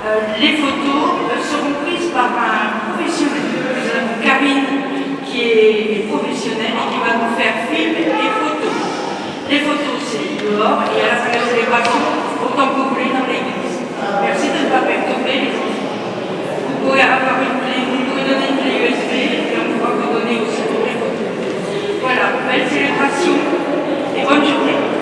Les photos seront prises par un professionnel. Nous avons Karine qui est professionnelle et qui va nous faire film et photos. Les photos, c'est dehors et à la fin de la célébration, autant que vous voulez dans l'église. Merci de ne pas perturber les enfants. Vous pouvez avoir une clé, vous pouvez donner une clé USB et on pourra vous donner aussi pour les photos. Voilà, belle célébration et bonne journée.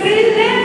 Venez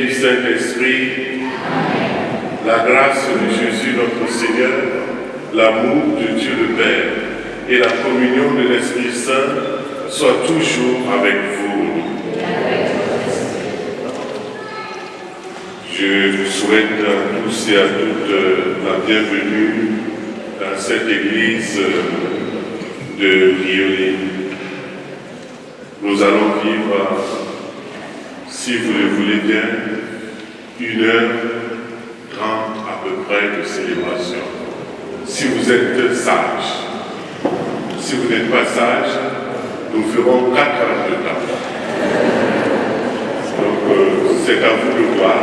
du Saint-Esprit, la grâce de Jésus notre Seigneur, l'amour de Dieu le Père et la communion de l'Esprit Saint soient toujours avec vous. Je vous souhaite à tous et à toutes la bienvenue dans cette église de Rioli. Nous allons vivre, si vous le voulez bien, 1h30 à peu près de célébration. Si vous êtes sage, si vous n'êtes pas sage, nous ferons 4 heures de temps. Donc c'est à vous de voir.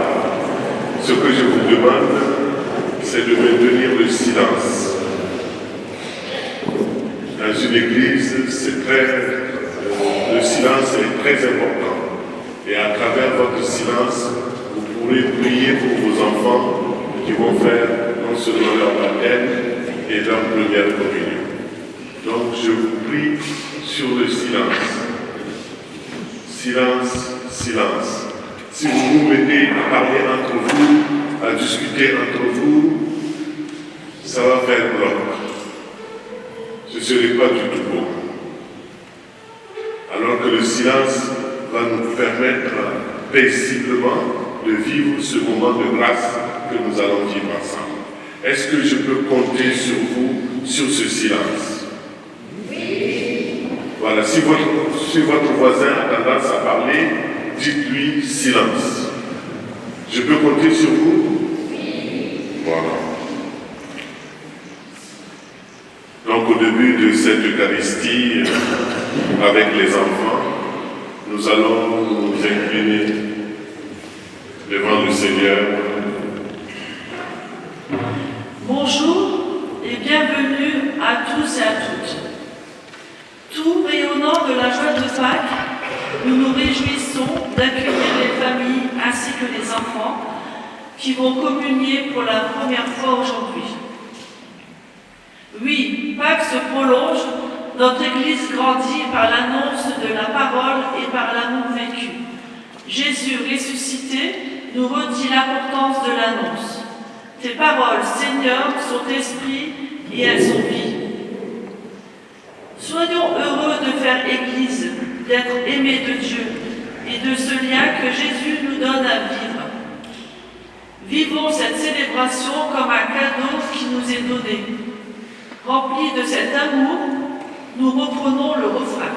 Ce que je vous demande, c'est de maintenir le silence. Dans une église, le silence est très important. Et à travers votre silence, vous pourrez prier pour vos enfants qui vont faire non seulement leur baptême et leur première communion. Donc je vous prie sur le silence. Silence, silence. Si vous vous mettez à parler entre vous, à discuter entre vous, ça va faire bloc. Ce ne serait pas du tout beau. Alors que le silence va nous permettre paisiblement de vivre ce moment de grâce que nous allons vivre ensemble. Est-ce que je peux compter sur vous, sur ce silence? Oui. Voilà, si votre voisin a tendance à parler, dites-lui silence. Je peux compter sur vous? Oui. Voilà. Donc au début de cette Eucharistie, avec les enfants, nous allons nous incliner devant le Seigneur. Bonjour et bienvenue à tous et à toutes. Tout rayonnant de la joie de Pâques, nous nous réjouissons d'accueillir les familles ainsi que les enfants qui vont communier pour la première fois aujourd'hui. Oui, Pâques se prolonge, notre Église grandit par l'annonce de la parole et par l'amour vécu. Jésus ressuscité nous redit l'importance de l'annonce. Tes paroles, Seigneur, sont esprit et elles sont vie. Soyons heureux de faire Église, d'être aimés de Dieu et de ce lien que Jésus nous donne à vivre. Vivons cette célébration comme un cadeau qui nous est donné. Remplis de cet amour, nous reprenons le refrain.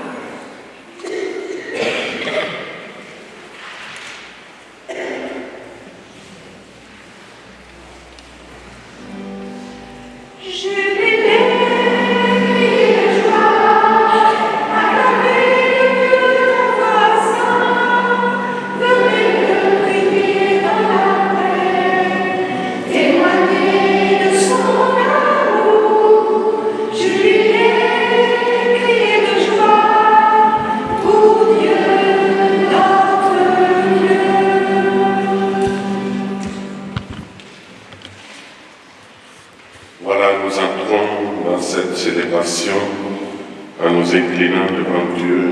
En nous inclinant devant Dieu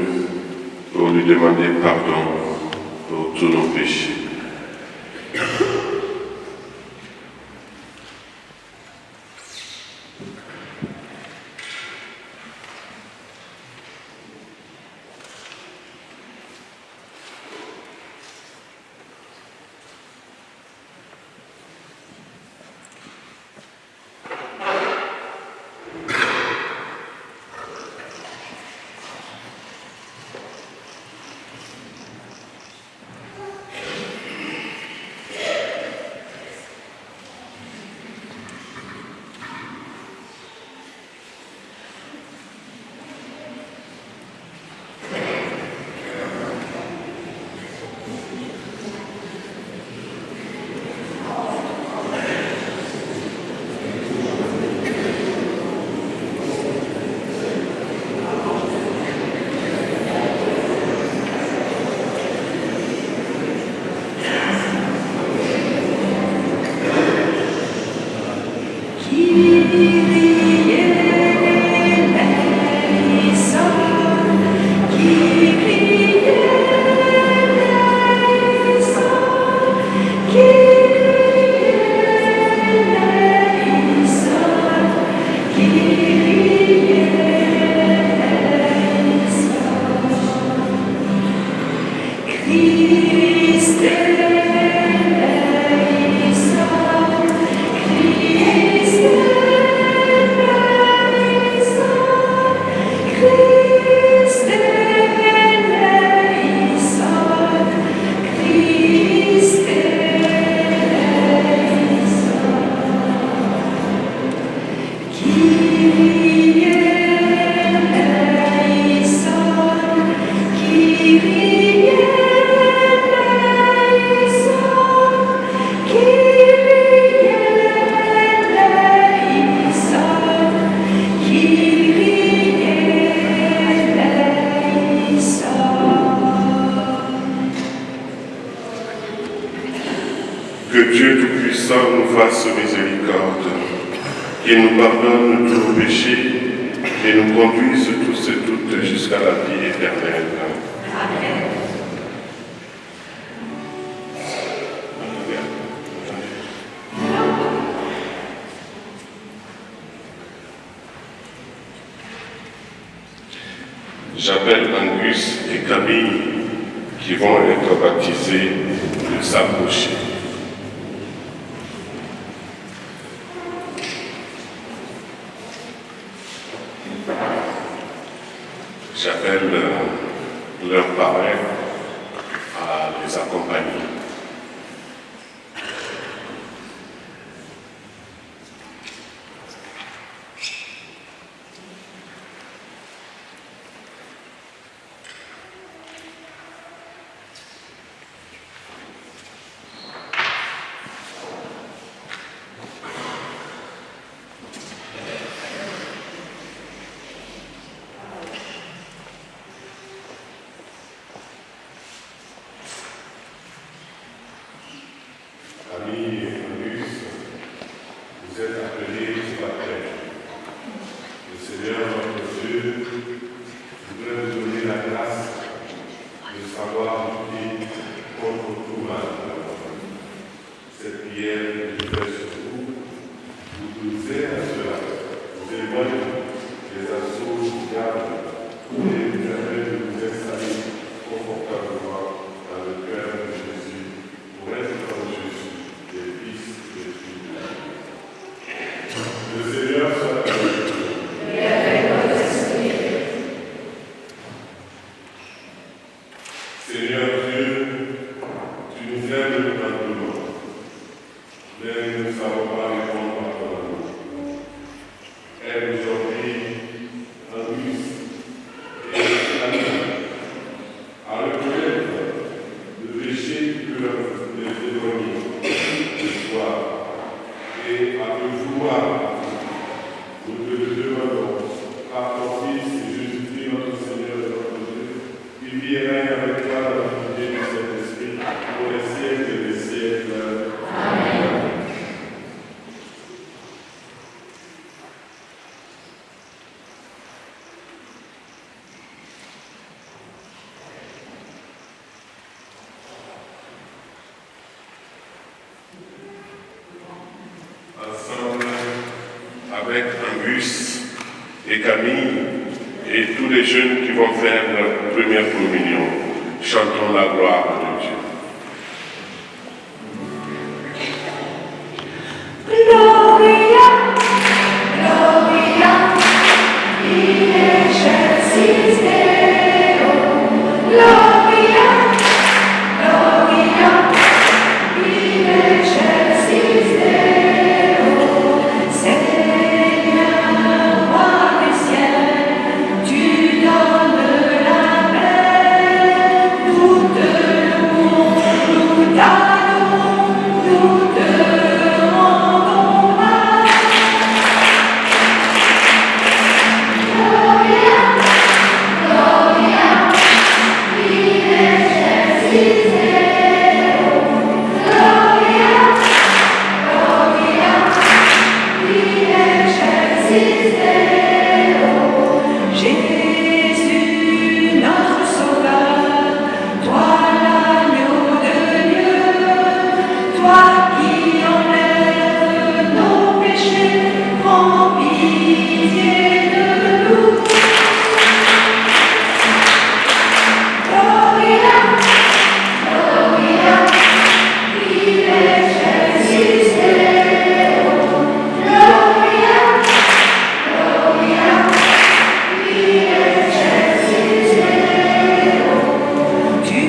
pour lui demander pardon pour tous nos péchés. Que Dieu Tout-Puissant nous fasse miséricorde, qu'il nous pardonne tous nos péchés et nous conduise tous et toutes jusqu'à la vie éternelle. Amen. J'appelle Angus et Camille qui vont être baptisés de s'approcher. J'appelle leurs parents à les accompagner. Amis et Angus, vous êtes appelés ce matin. Le Seigneur, notre Dieu, voudrait vous donner la grâce de savoir lutter contre tout mal. Cette prière que je fais sur vous aide à cela, vous éloigne des assauts du diable et vous permet de vous installer confortablement dans le cœur de Jésus pour être comme Jésus. Le Seigneur soit avec vous. Et avec votre esprit. Seigneur Dieu, tu nous aimes amplement, mais nous ne savons pas répondre à ton amour. Aide aujourd'hui Angus et Anna à reconnaître le péché qui peut les éloigner de toi et à te vouloir. Nous te le demandons par ton Fils Jésus-Christ, notre Seigneur et notre Dieu, qui vit et règne avec toi dans l'unité du Saint-Esprit pour les siècles des siècles. Amen. Ensemble, avec Angus et Camille et tous les jeunes qui vont faire leur première communion, chantons la gloire de Dieu. Gloria, Gloria, in excelsis Deo. Gloria, Gloria, in excelsis Deo. Seigneur, roi du ciel, tu donnes la paix. Nous te louons, nous t'adorons, nous te rendons grâce. Gloria, Gloria, in excelsis Deo. Gloria, Gloria, in excelsis Deo. Jésus, notre Sauveur, toi l'agneau de Dieu, toi qui enlèves nos péchés, prends pitié de nous. Gloria, Gloria, in excelsis Deo. Gloria, Gloria, in excelsis Deo. Tu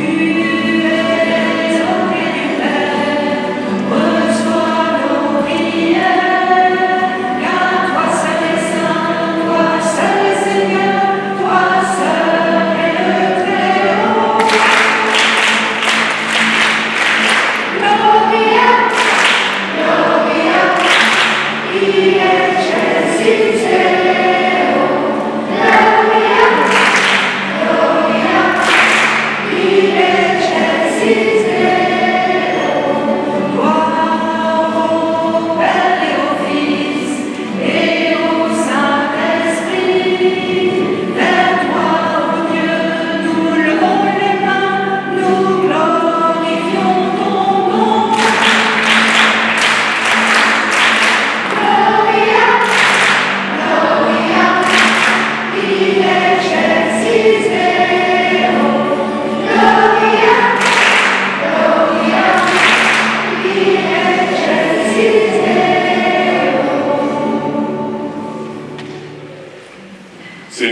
es auprès du Père, reçois nos prières, car toi seul est saint, toi seul est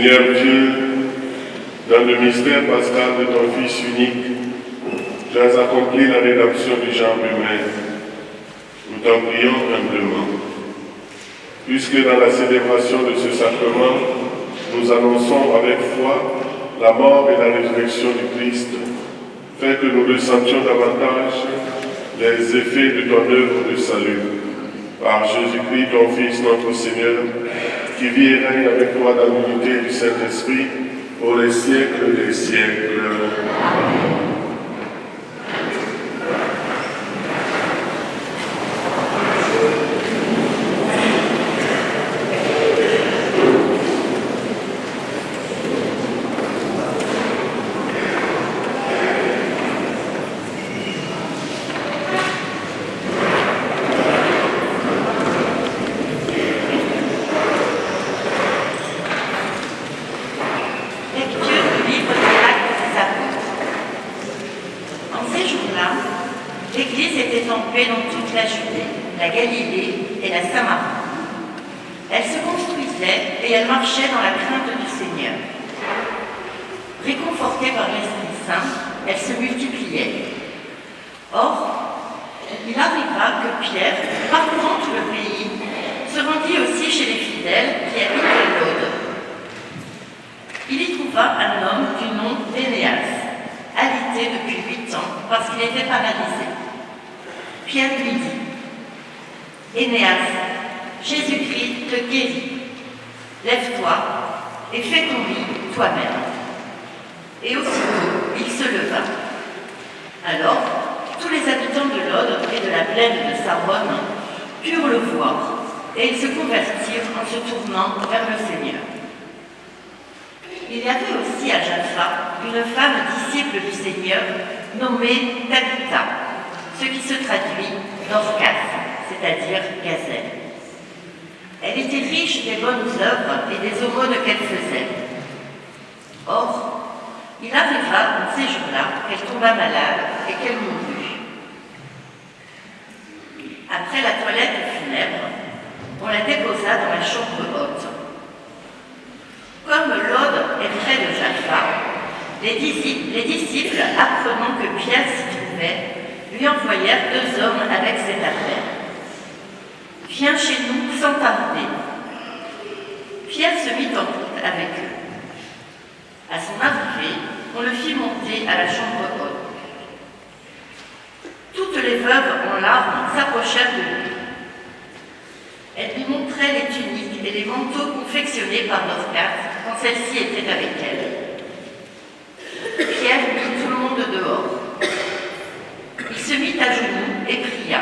Seigneur Dieu, dans le mystère pascal de ton Fils unique, tu as accompli la rédemption du genre humain. Nous t'en prions humblement. Puisque dans la célébration de ce sacrement, nous annonçons avec foi la mort et la résurrection du Christ, fais que nous ressentions davantage les effets de ton œuvre de salut. Par Jésus-Christ, ton Fils, notre Seigneur, qui vit et règne avec toi dans l'unité du Saint-Esprit, pour les siècles des siècles. Amen. L'Église était en paix dans toute la Judée, la Galilée et la Samarie. Elle se construisait et elle marchait dans la crainte du Seigneur. Réconfortée par l'Esprit Saint, elle se multipliait. Or, il arriva que Pierre, parcourant tout le pays, se rendit aussi chez les fidèles qui habitaient Lode. Il y trouva un homme du nom d'Énéas, alité depuis 8 ans parce qu'il était paralysé. Pierre lui dit: Énéas, Jésus-Christ te guérit. Lève-toi et fais ton lit toi-même. Et aussitôt, il se leva. Alors, tous les habitants de Lode et de la plaine de Saron purent le voir, et ils se convertirent en se tournant vers le Seigneur. Il y avait aussi à Jaffa une femme disciple du Seigneur nommée Tabitha, ce qui se traduit Dorcas, c'est-à-dire gazelle. Elle était riche des bonnes œuvres et des aumônes qu'elle faisait. Or, il arriva en ces jours-là qu'elle tomba malade et qu'elle mourut. Après la toilette funèbre, on la déposa dans la chambre haute. Comme Lode est près de Jaffa, les disciples, apprenant que Pierre s'y trouvait, lui envoyèrent 2 hommes avec cette affaire. « Viens chez nous sans tarder. » Pierre se mit en route avec eux. À son arrivée, on le fit monter à la chambre haute. Toutes les veuves en larmes s'approchèrent de lui. Elles lui montraient les tuniques et les manteaux confectionnés par Dorcas quand celle-ci était avec elle. Pierre mit tout le monde dehors. Il se mit à genoux et pria.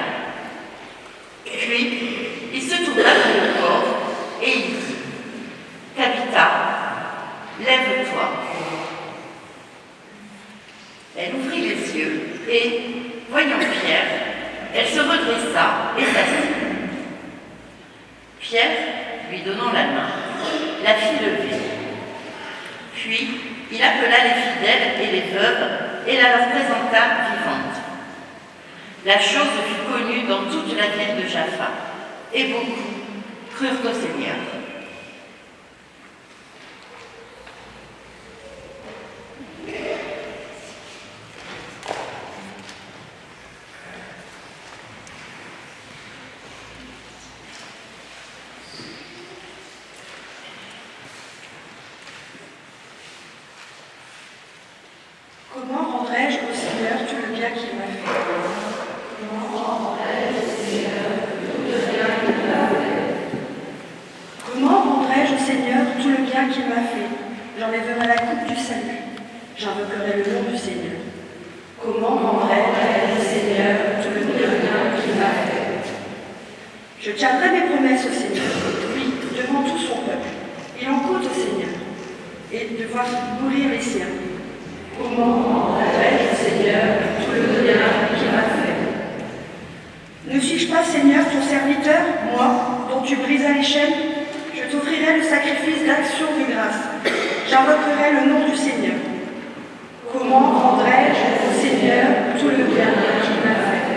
Puis, il se tourna vers le corps et il dit: Tabitha, lève-toi. Elle ouvrit les yeux et, voyant Pierre, elle se redressa et s'assit. Pierre, lui donnant la main, la fit lever. Puis, il appela les fidèles et les veuves et la leur présenta vivante. La chose fut connue dans toute la ville de Jaffa, et beaucoup crurent au Seigneur. Comment rendrai-je au Seigneur tout le bien qu'il m'a fait? Comment rendrai-je au Seigneur tout le bien qu'il m'a fait? Comment rendrai-je au Seigneur tout le bien qu'il m'a fait? J'enlèverai la coupe du salut. J'invoquerai le nom du Seigneur. Comment rendrai-je au Seigneur tout le bien qu'il m'a fait? Je tiendrai mes promesses au Seigneur, oui, devant tout son peuple. Il en coûte au Seigneur, et de voir mourir les siens. Comment rendrai-je au Seigneur tout le bien qu'il m'a fait? Ne suis-je pas, Seigneur, ton serviteur, moi, dont tu brisas les chaînes? Je t'offrirai le sacrifice d'action de grâce. J'invoquerai le nom du Seigneur. Comment rendrai-je au Seigneur tout le bien qu'il m'a fait?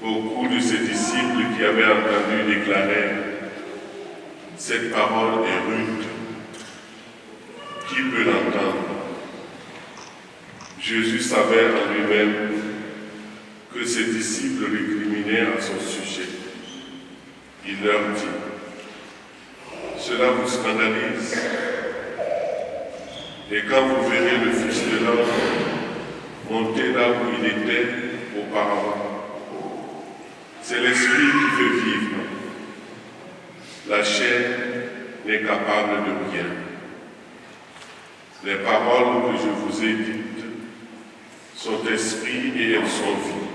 beaucoup de ses disciples qui avaient entendu déclarer « Cette parole est rude, qui peut l'entendre ?» Jésus savait en lui-même que ses disciples récriminaient à son sujet. Il leur dit « Cela vous scandalise. Et quand vous verrez le Fils de l'homme monter là où il était auparavant, c'est l'Esprit qui fait vivre. La chair n'est capable de rien. Les paroles que je vous ai dites sont esprit et elles sont vie.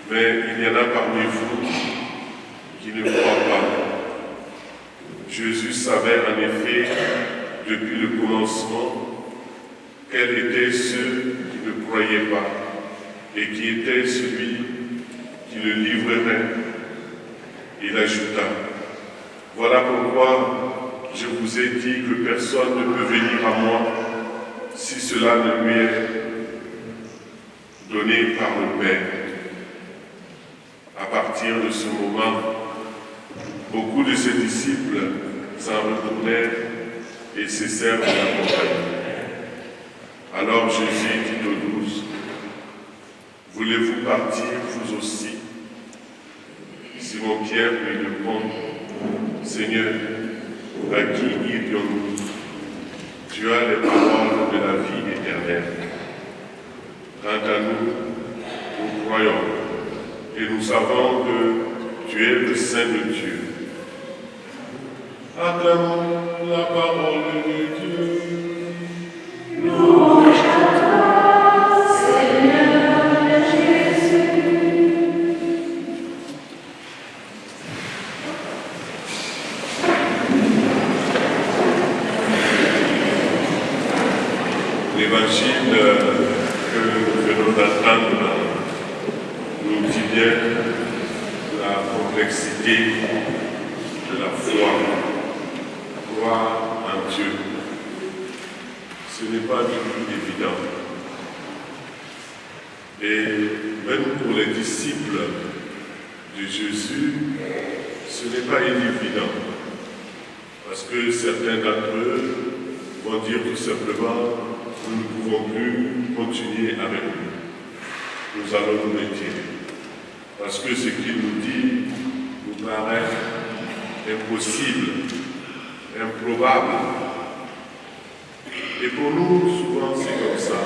Mais il y en a parmi vous qui ne croient pas. Jésus savait en effet, depuis le commencement, quels étaient ceux qui ne croyaient pas et qui était celui qui le livrerait. Il ajouta, « Voilà pourquoi je vous ai dit que personne ne peut venir à moi si cela ne lui est donné par le Père. » À partir de ce moment, beaucoup de ses disciples s'en retournèrent et cessèrent de l'accompagner. Alors Jésus dit aux 12, « Voulez-vous partir, vous aussi ?» Simon-Pierre lui répond, « Seigneur, à qui irions-nous? Tu as les paroles de la vie éternelle. Quant à nous, nous croyons et nous savons que tu es le Saint de Dieu. » Acclamons la parole de Dieu. Louange à toi, Seigneur Jésus. L'évangile que nous venons d'entendre nous dit bien la complexité de la foi. Croire en Dieu, ce n'est pas du tout évident. Et même pour les disciples de Jésus, ce n'est pas évident. Parce que certains d'entre eux vont dire tout simplement, nous ne pouvons plus continuer avec nous. Nous allons nous retirer. Parce que ce qu'il nous dit nous paraît impossible, improbable. Et pour nous, souvent, c'est comme ça.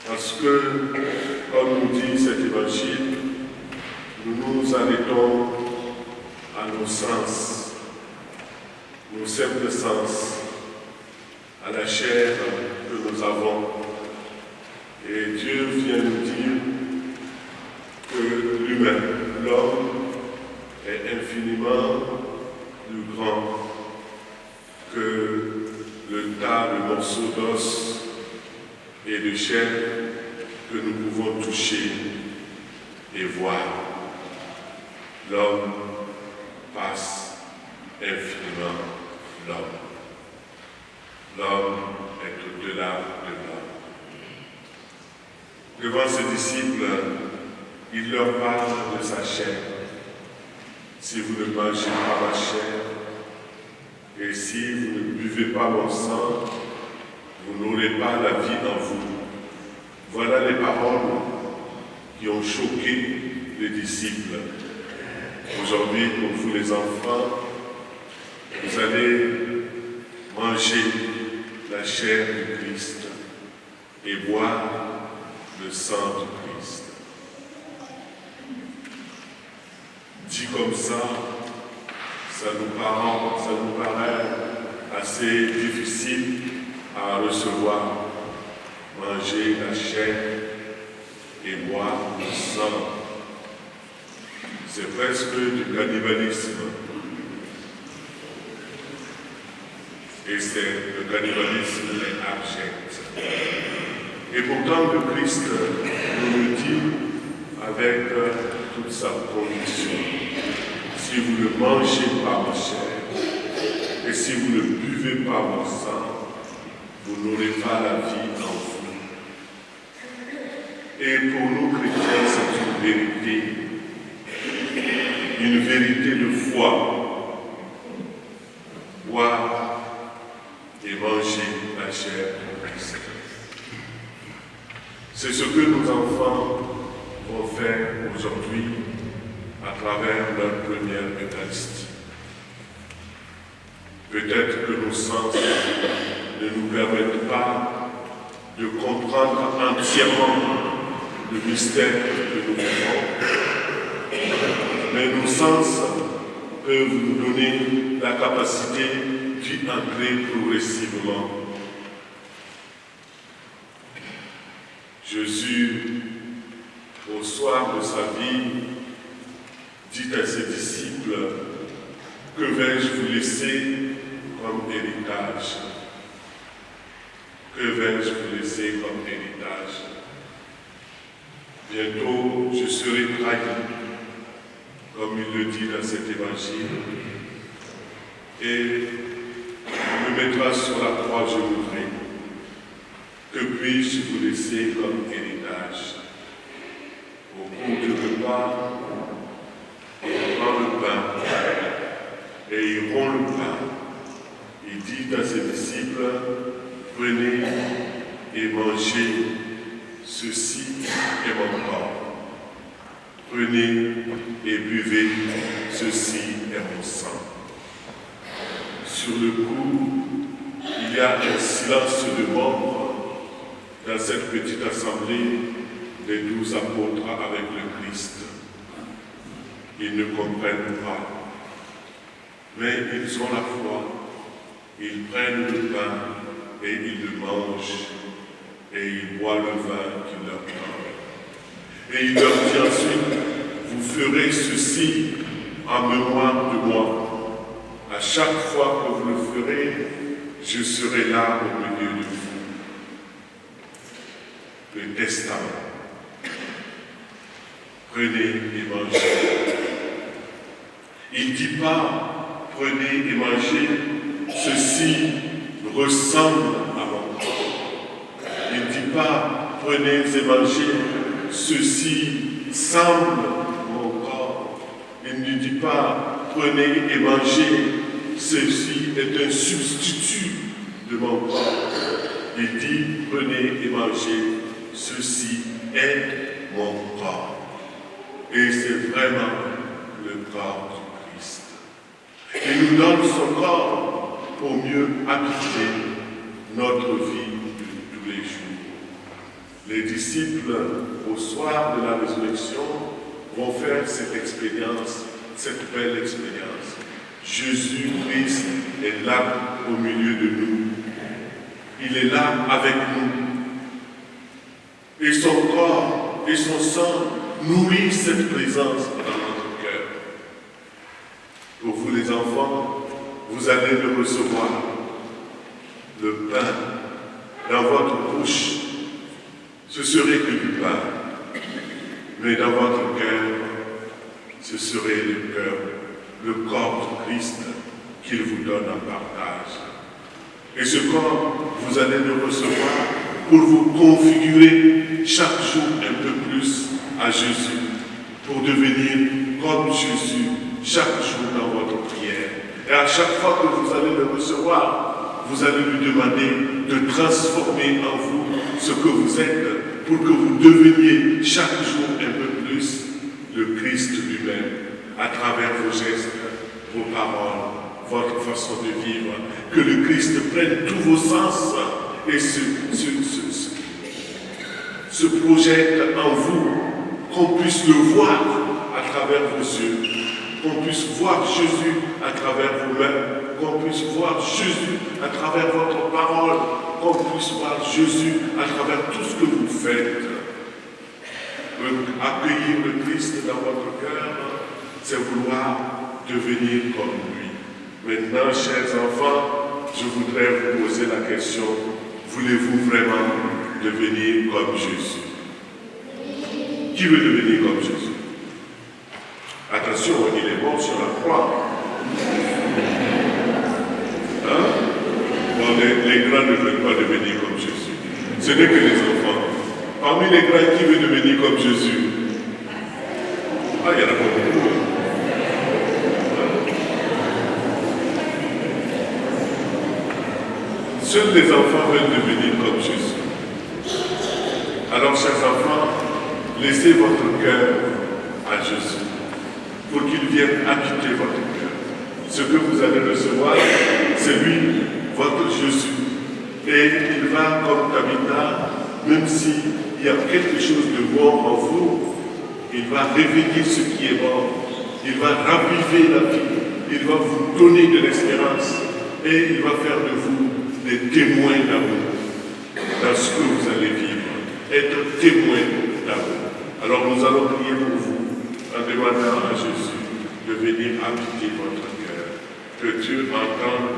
Parce que, comme nous dit cet évangile, nous nous arrêtons à nos sens, nos simples sens, à la chair que nous avons. Et Dieu vient nous dire que l'humain, l'homme, est infiniment plus grand que le tas de morceaux d'os et de chair que nous pouvons toucher et voir. L'homme passe infiniment l'homme. L'homme est au-delà de l'homme. Devant ses disciples, il leur parle de sa chair. Si vous ne mangez pas ma chair, et si vous ne buvez pas mon sang, vous n'aurez pas la vie en vous. Voilà les paroles qui ont choqué les disciples. Aujourd'hui, pour vous les enfants, vous allez manger la chair du Christ et boire le sang du Christ. Dit comme ça nous paraît assez difficile à recevoir. Manger la chair et boire le sang. C'est presque du cannibalisme. Et c'est le cannibalisme abject. Et pourtant, le Christ nous le dit avec toute sa conviction. Si vous ne mangez pas ma chair, et si vous ne buvez pas mon sang, vous n'aurez pas la vie en vous. Et pour nous chrétiens, c'est une une vérité de foi, boire et manger la chair de Christ. C'est ce que nos enfants vont faire aujourd'hui à travers leur première Eucharistie. Peut-être que nos sens ne nous permettent pas de comprendre entièrement le mystère que nous vivons, mais nos sens peuvent nous donner la capacité d'y entrer progressivement. Jésus, au soir de sa vie, dit à ses disciples: que vais-je vous laisser comme héritage? Que vais-je vous laisser comme héritage? Bientôt, je serai trahi, comme il le dit dans cet évangile, et on me mettra sur la croix, je mourrai. Que puis-je vous laisser comme héritage? Au cours du repas, il prend le pain et il rompt le pain. Il dit à ses disciples: prenez et mangez, ceci est mon corps. Prenez et buvez, ceci est mon sang. Sur le coup, il y a un silence de mort dans cette petite assemblée des 12 apôtres avec le Christ. Ils ne comprennent pas, mais ils ont la foi. Ils prennent le pain et ils le mangent, et ils boivent le vin qu'il leur donne. Et il leur dit ensuite: vous ferez ceci en mémoire de moi. À chaque fois que vous le ferez, je serai là au milieu de vous. Le testament. Prenez et mangez. Il ne dit pas: prenez et mangez, ceci ressemble à mon corps. Il ne dit pas: prenez et mangez, ceci semble à mon corps. Il ne dit pas: prenez et mangez, ceci est un substitut de mon corps. Il dit: prenez et mangez, ceci est mon corps. Et c'est vraiment le corps du Christ. Il nous donne son corps pour mieux habiter notre vie de tous les jours. Les disciples, au soir de la résurrection, vont faire cette expérience, cette belle expérience. Jésus-Christ est là au milieu de nous. Il est là avec nous. Et son corps et son sang nourrissent cette présence dans notre cœur. Pour vous les enfants, vous allez le recevoir, le pain, dans votre bouche. Ce serait que du pain. Mais dans votre cœur, ce serait le corps du Christ qu'il vous donne en partage. Et ce corps, vous allez le recevoir pour vous configurer chaque jour un peu plus à Jésus, pour devenir comme Jésus chaque jour dans votre prière. Et à chaque fois que vous allez le recevoir, vous allez lui demander de transformer en vous ce que vous êtes, pour que vous deveniez chaque jour un peu plus le Christ lui-même, à travers vos gestes, vos paroles, votre façon de vivre. Que le Christ prenne tous vos sens et se projette en vous, qu'on puisse le voir à travers vos yeux, qu'on puisse voir Jésus à travers vous-même, qu'on puisse voir Jésus à travers votre parole, qu'on puisse voir Jésus à travers tout ce que vous faites. Accueillir le Christ dans votre cœur, c'est vouloir devenir comme lui. Maintenant, chers enfants, je voudrais vous poser la question: voulez-vous vraiment devenir comme Jésus? Qui veut devenir comme Jésus? Attention, il est mort sur la croix. Hein? Bon, les grands ne veulent pas devenir comme Jésus. Ce n'est que les enfants. Parmi les grands, qui veut devenir comme Jésus? Seuls les enfants veulent devenir comme Jésus. Alors, chers enfants, laissez votre cœur à Jésus pour qu'il vienne habiter votre cœur. Ce que vous allez recevoir, c'est lui, votre Jésus. Et il va comme Tabitha, même s'il y a quelque chose de mort en vous, il va réveiller ce qui est mort. Il va raviver la vie. Il va vous donner de l'espérance. Et il va faire de vous des témoins d'amour dans ce que vous allez vivre. Être témoins d'amour. Alors nous allons prier pour vous en demandant à Jésus de venir habiter votre cœur. Que Dieu entende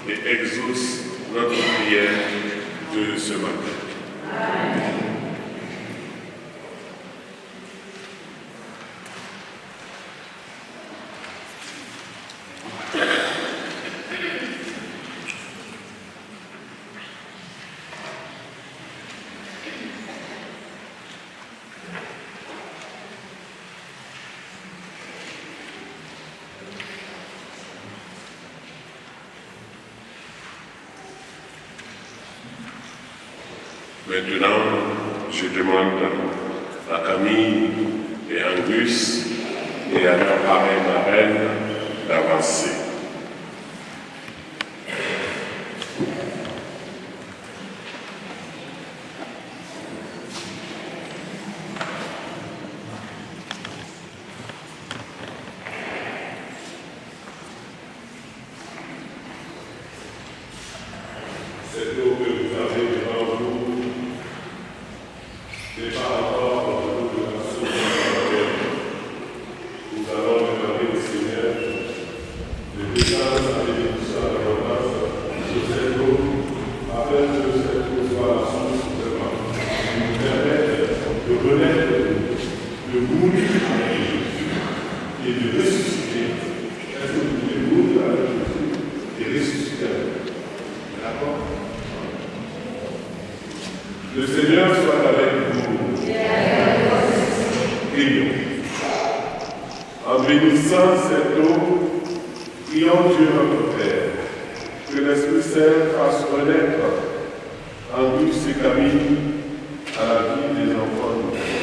et exauce notre prière de ce matin. Amen. Maintenant, je demande à Camille et Angus et à leur parrain marraine d'avancer. Cette eau que vous avez devant vous n'est pas encore l'eau de la source de la Nous allons demander au Seigneur de descendre sa bénédiction à l'abondance sur cette eau, afin que cette eau soit la source de la vie, qui nous permette de renaître, de mourir avec Jésus et de ressusciter. Est-ce que vous voulez mourir avec Jésus et ressusciter avec lui? D'accord? Le Seigneur soit avec vous. Prions. En bénissant cette eau, prions Dieu notre Père, que l'Esprit Saint fasse renaître en nous ces Camille à la vie des enfants de Dieu.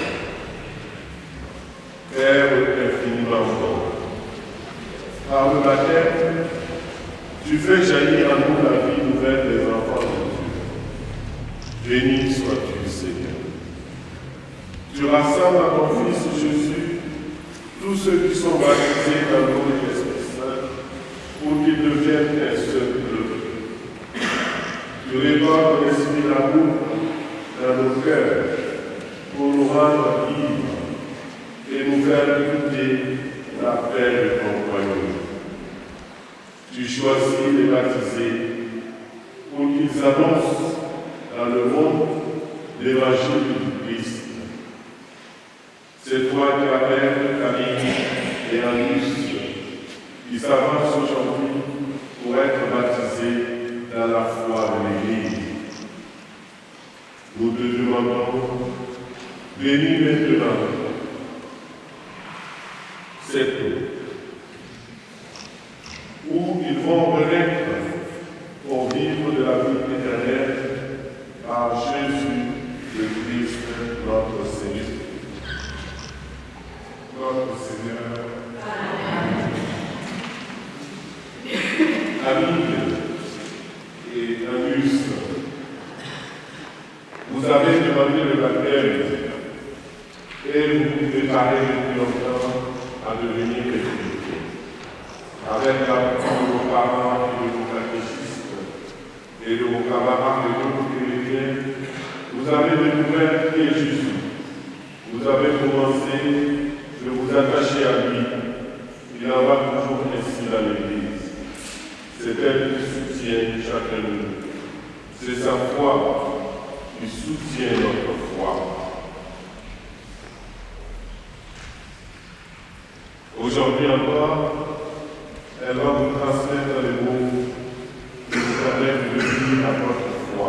Père infiniment bon, par le baptême, tu fais jaillir en nous la vie nouvelle des enfants de Dieu. Béni sois-tu, Seigneur. Tu rassembles à ton Fils Jésus tous ceux qui sont baptisés dans l'eau de l'Esprit Saint pour qu'ils deviennent un seul peuple. Tu répands ton esprit d'amour dans nos cœurs pour nous rendre libres et nous faire goûter la paix de ton royaume. Tu choisis les baptisés pour qu'ils annoncent dans le monde l'évangile du Christ. C'est toi qui appelles Camille et Angus qui s'avancent aujourd'hui pour être baptisés dans la foi de l'Église. Nous te demandons, bénis maintenant cette eau, où ils vont renaître pour vivre de la vie éternelle par Jésus le Christ, notre Seigneur. Notre Seigneur. Camille et Angus, vous avez demandé le baptême et vous vous préparez depuis longtemps à devenir chrétiens. Avec l'appui de vos parents et de vos catéchistes et de vos camarades et d'autres chrétiens, vous avez découvert qui est Jésus. Vous avez commencé de vous attacher à lui. Il en va toujours ainsi dans l'Église. C'est elle qui soutient chacun de nous. C'est sa foi qui soutient notre foi. Aujourd'hui encore, elle va vous transmettre les mots qui vous permettent de vivre à votre foi.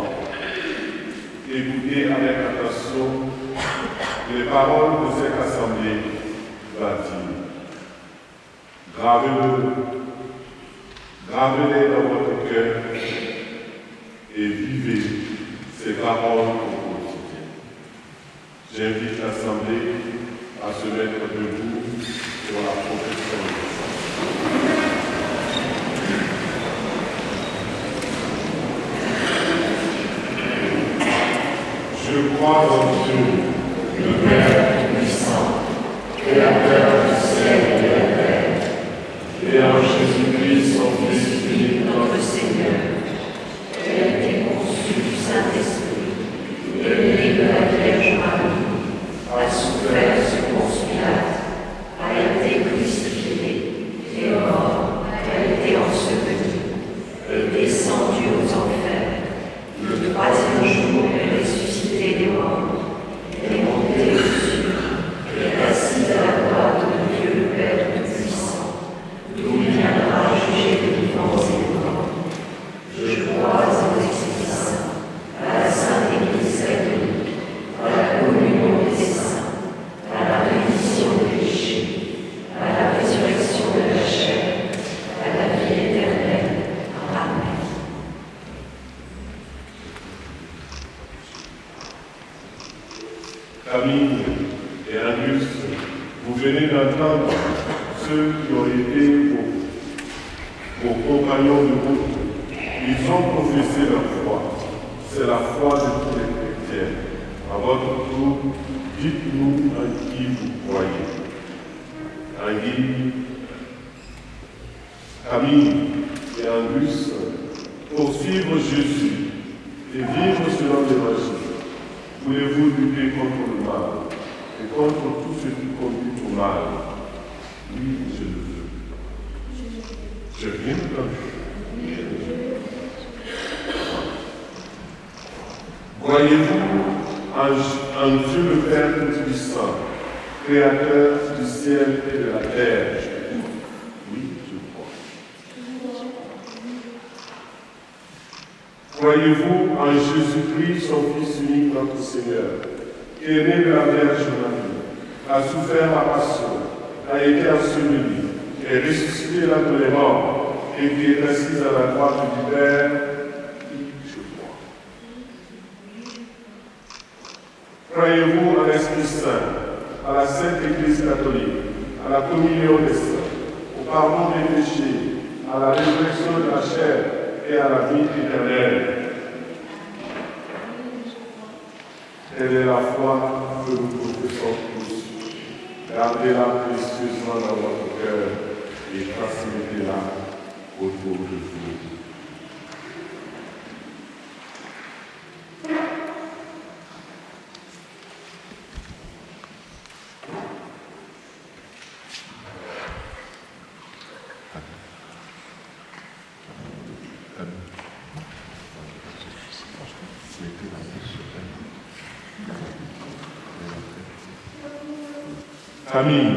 Écoutez avec attention les paroles de cette assemblée bâtie. Gravez-les dans votre cœur et vivez ces paroles au quotidien. J'invite l'Assemblée à se mettre debout pour la profession de foi. Je crois en Dieu, le Père puissant, Créateur du ciel et de la terre, et en Jésus-Christ, son Fils unique, notre Seigneur, qui a été conçu du Saint-Esprit, élevé de la Vierge Marie, a souffert sous Ponce Pilate, a été crucifié, est mort, a été enseveli, est descendu aux enfers, le troisième jour est ressuscité des morts, est monté aux cieux, est assis à la droite de Dieu le Père Tout-Puissant, d'où il viendra juger les vivants et les morts. Je crois en l'Esprit Saint, à la Sainte Église catholique, à la communion des saints, à la rémission des péchés, à la résurrection de la chair, à la vie éternelle. Amen. Camille et Angus, vous venez d'entendre ceux qui ont été vos compagnons de route. Ils ont professé leur foi. C'est la foi de tous les chrétiens. À votre tour, dites-nous en qui vous croyez. En qui Camille et Angus, poursuivre Jésus et vivre selon l'Évangile. Voulez-vous lutter contre le mal et contre tout ce qui conduit au mal? Oui, je le veux. J'ai bien entendu. Croyez-vous en Dieu le Père Tout-Puissant, Créateur du ciel et de la terre? Oui, je crois. Croyez-vous en Jésus-Christ, son Fils unique, notre Seigneur, qui est né de la Vierge Marie, a souffert la passion, a été enseveli, est ressuscité d'entre les morts, et qui est assis à la droite du Père? Oui, je crois. Croyez-vous en l'Esprit Saint, à la Sainte Église catholique, à la communion des saints, au pardon des péchés, à la résurrection de la chair et à la vie éternelle? Telle est la foi que nous professons tous. Gardez-la précieusement dans votre cœur et transmettez-la autour de vous. Camille,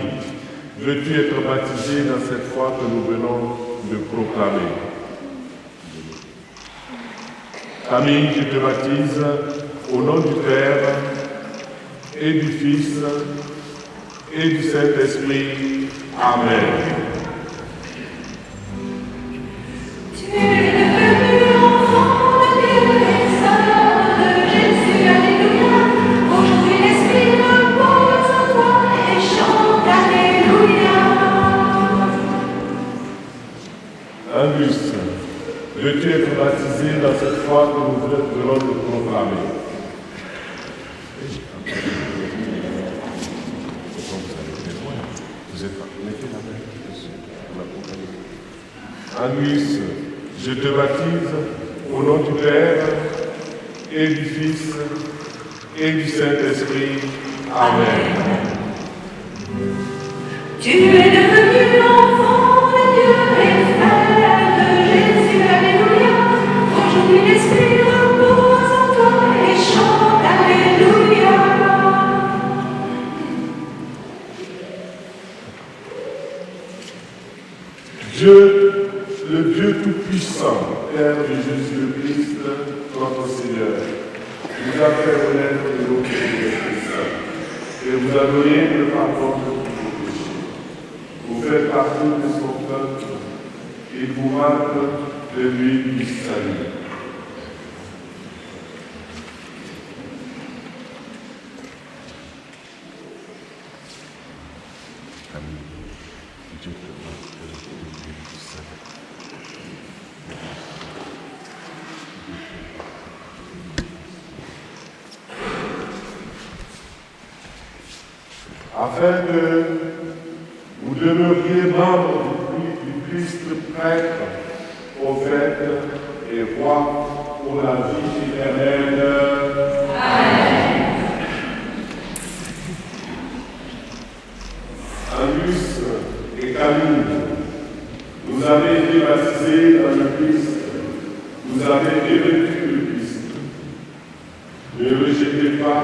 veux-tu être baptisé dans cette foi que nous venons de proclamer? Camille, je te baptise au nom du Père et du Fils et du Saint-Esprit. Amen. Angus, veux-tu être baptisé dans cette foi que nous venons de proclamer? Angus, je te baptise au nom du Père et du Fils et du Saint-Esprit. Amen. Tu es devenu enfant de Dieu et frère de Jésus, alléluia. Aujourd'hui l'Esprit repose en toi et chante, alléluia. Dieu, le Dieu Tout-Puissant, Père de Jésus le Christ, notre Seigneur, vous a fait renaître de l'eau de l'Esprit Saint et vous a donné le pardon de tous vos péchés. Vous faites partie de son peuple et vous râle de l'huile du salut. Afin que vous demeuriez membres du Christ prêtre, prophète et roi pour la vie éternelle. Amen. Angus et Camille, vous avez été baptisés dans le Christ, vous avez revêtu le Christ. Ne rejetez pas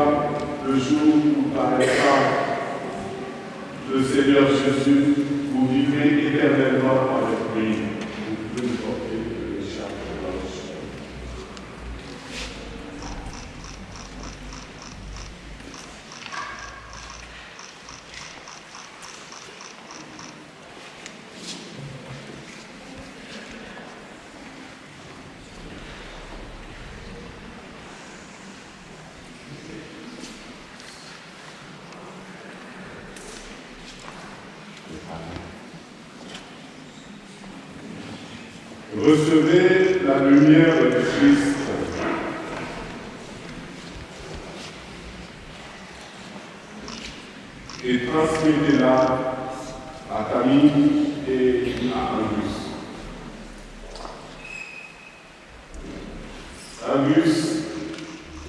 le jour où paraîtra le Seigneur Jésus, vous vivrez éternellement avec lui. Vous pouvez porter le chapeau blanche. Recevez la lumière de Christ. Et transmettez-la à Camille et à Angus. Angus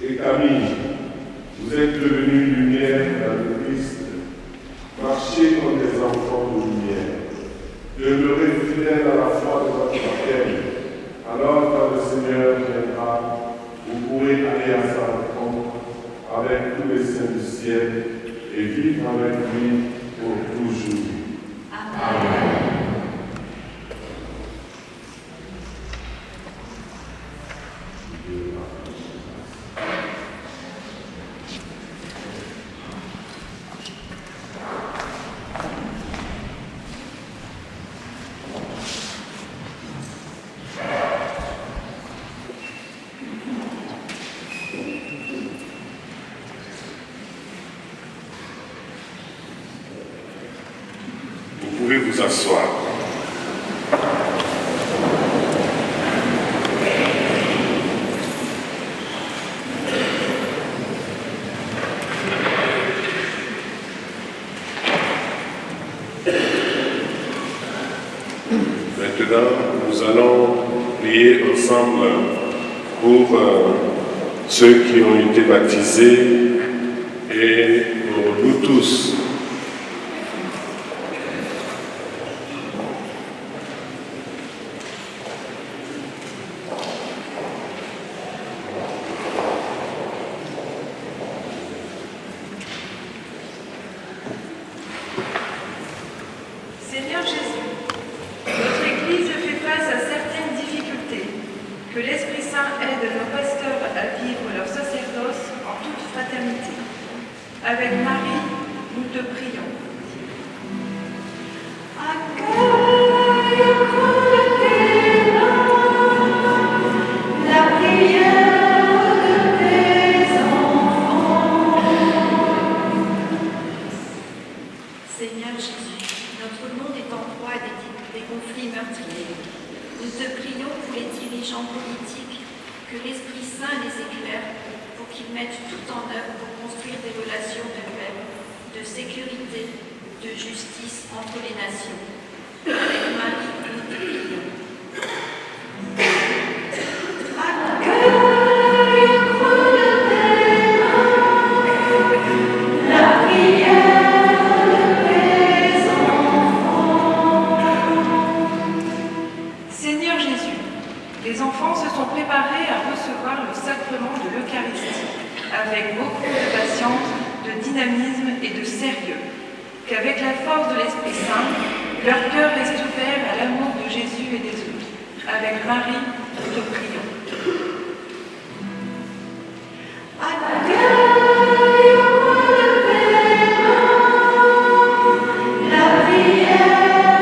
et Camille, vous êtes devenus lumière dans le Christ. Marchez comme des enfants de lumière. Demeurez fidèles à la foi de votre baptême. Alors, quand le Seigneur viendra, vous pourrez aller à sa rencontre avec tous les saints du ciel et vivre avec lui pour toujours. Amen. Vous pouvez vous asseoir. Maintenant, nous allons prier ensemble pour ceux qui ont été baptisés et pour nous tous. Seigneur Jésus, notre Église fait face à certaines difficultés. Que l'Esprit Saint aide nos pasteurs à vivre leur sacerdoce en toute fraternité. Avec Marie, nous te prions. Accueille au creux de tes mains la prière de tes enfants. Seigneur Jésus, notre monde est en proie à des conflits meurtriers. Nous te prions pour les dirigeants politiques, que l'Esprit Saint les éclaire pour qu'ils mettent tout en œuvre pour construire des relations de paix, de sécurité, de justice entre les nations. Avec Marie, nous te prions. Accueille au creux de tes mains la prière de tes enfants. Seigneur Jésus, les enfants se sont préparés à recevoir le sacrement de l'Eucharistie avec beaucoup de patience, de dynamisme et de sérieux. Qu'avec la force de l'Esprit Saint, leur cœur reste ouvert à l'amour de Jésus et des autres. Avec Marie, nous te prions. Accueille au creux de tes mains la prière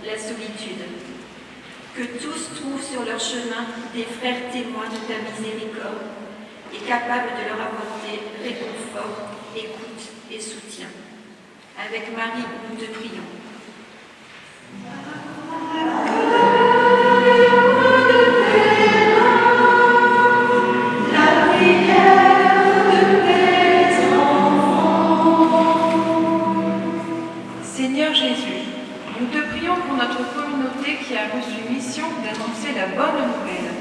la solitude. Que tous trouvent sur leur chemin des frères témoins de ta miséricorde et capables de leur apporter réconfort, écoute et soutien. Avec Marie, nous te prions. Seigneur Jésus, nous te prions pour notre communauté qui a reçu mission d'annoncer la bonne nouvelle,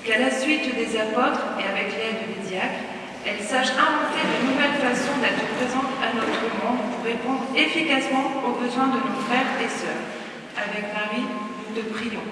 qu'à la suite des apôtres et avec l'aide des diacres, elle sache inventer de nouvelles façons d'être présente à notre monde pour répondre efficacement aux besoins de nos frères et sœurs. Avec Marie, nous te prions.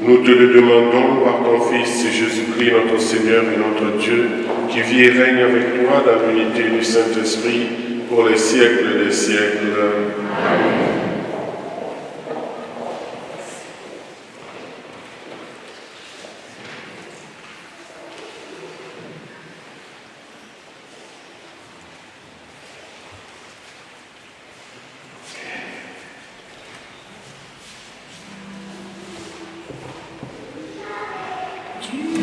Nous te le demandons par ton Fils Jésus-Christ, notre Seigneur et notre Dieu, qui vit et règne avec toi dans l'unité du Saint-Esprit pour les siècles des siècles. Amen. Tu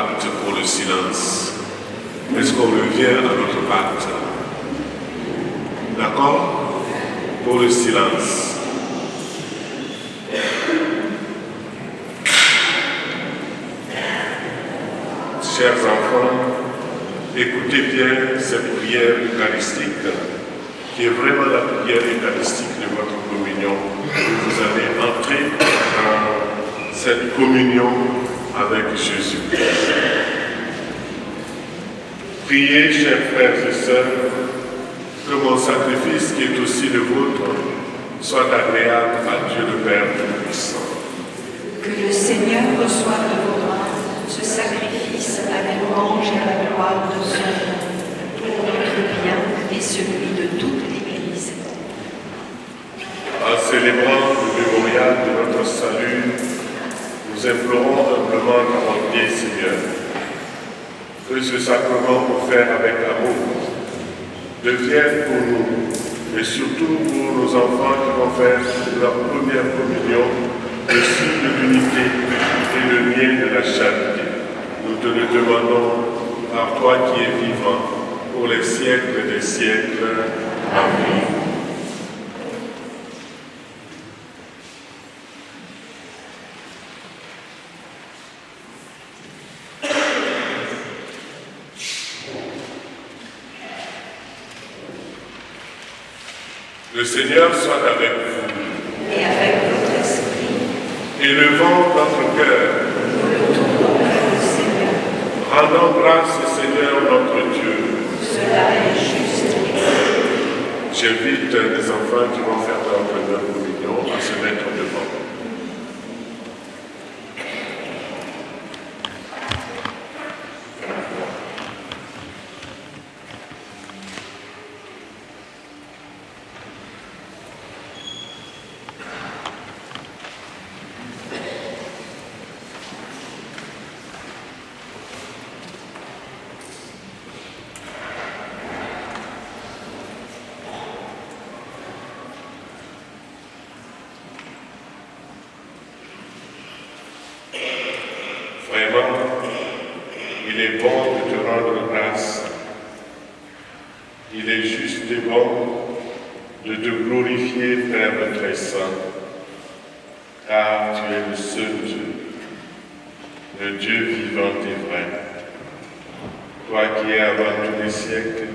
pacte pour le silence. Est-ce qu'on revient à notre pacte? D'accord? Pour le silence. Chers enfants, écoutez bien cette prière eucharistique, qui est vraiment la prière eucharistique de votre communion. Vous allez entrer dans cette communion avec Jésus. Priez, chers frères et sœurs, que mon sacrifice, qui est aussi le vôtre, soit agréable à Dieu le Père Tout-Puissant. Que le Seigneur reçoive de vos mains ce sacrifice à la louange et à la gloire de son nom, pour notre bien et celui de toute l'Église. En célébrant le mémorial de notre salut, nous implorons humblement à mon bien Seigneur que ce sacrement offert avec amour devienne pour nous, et surtout pour nos enfants qui vont faire leur première communion, le signe d'unité et le lien de la charité. Nous te le demandons par toi qui es vivant pour les siècles des siècles. Amen. Le Seigneur soit avec vous. Et avec votre esprit, Élevons notre cœur. nous le tournons vers le Seigneur. Rendons grâce au Seigneur notre Dieu. Cela est juste. J'invite les enfants qui vont faire leur première communion à se mettre devant. Vraiment, il est bon de te rendre grâce. Il est juste et bon de te glorifier, Père très saint, car tu es le seul Dieu, le Dieu vivant et vrai. Toi qui es avant tous les siècles,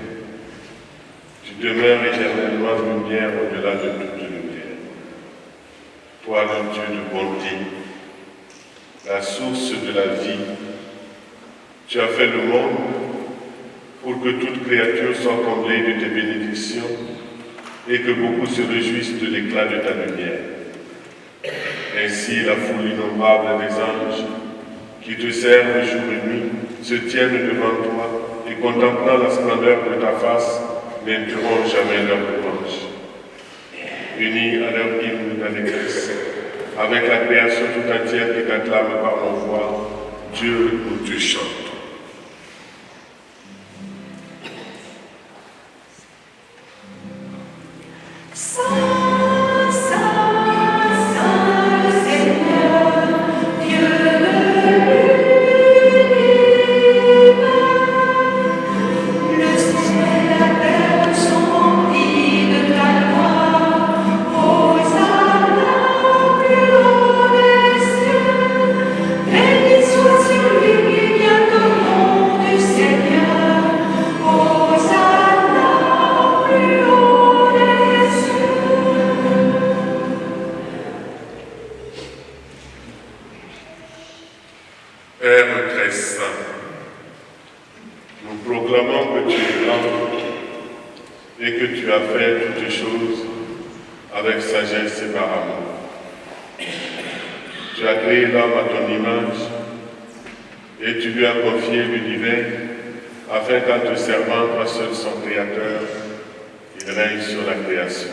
tu demeures éternellement lumière au-delà de toute lumière. Toi, le Dieu de bonté, la source de la vie, tu as fait le monde pour que toute créature soit comblée de tes bénédictions et que beaucoup se réjouissent de l'éclat de ta lumière. Ainsi, la foule innombrable des anges qui te servent jour et nuit se tiennent devant toi et contemplant la splendeur de ta face n'interrompent jamais leur louange. Unis à leur hymne d'allégresse, avec la création tout entière qui t'acclame par nos voix, Dieu, nous te chantons. Saint, Saint, Saint, le Seigneur, Dieu de l'univers. Le ciel et la terre sont remplis de ta gloire. Hosanna au plus haut des cieux. Béni soit celui qui vient au nom du Seigneur. Hosanna au plus haut des cieux. Père très saint, nous proclamons que tu es grand et que tu as fait toutes choses avec sagesse et par amour. Tu as créé l'homme à ton image et tu lui as confié l'univers afin qu'en te servant, toi seul son créateur, il règne sur la création.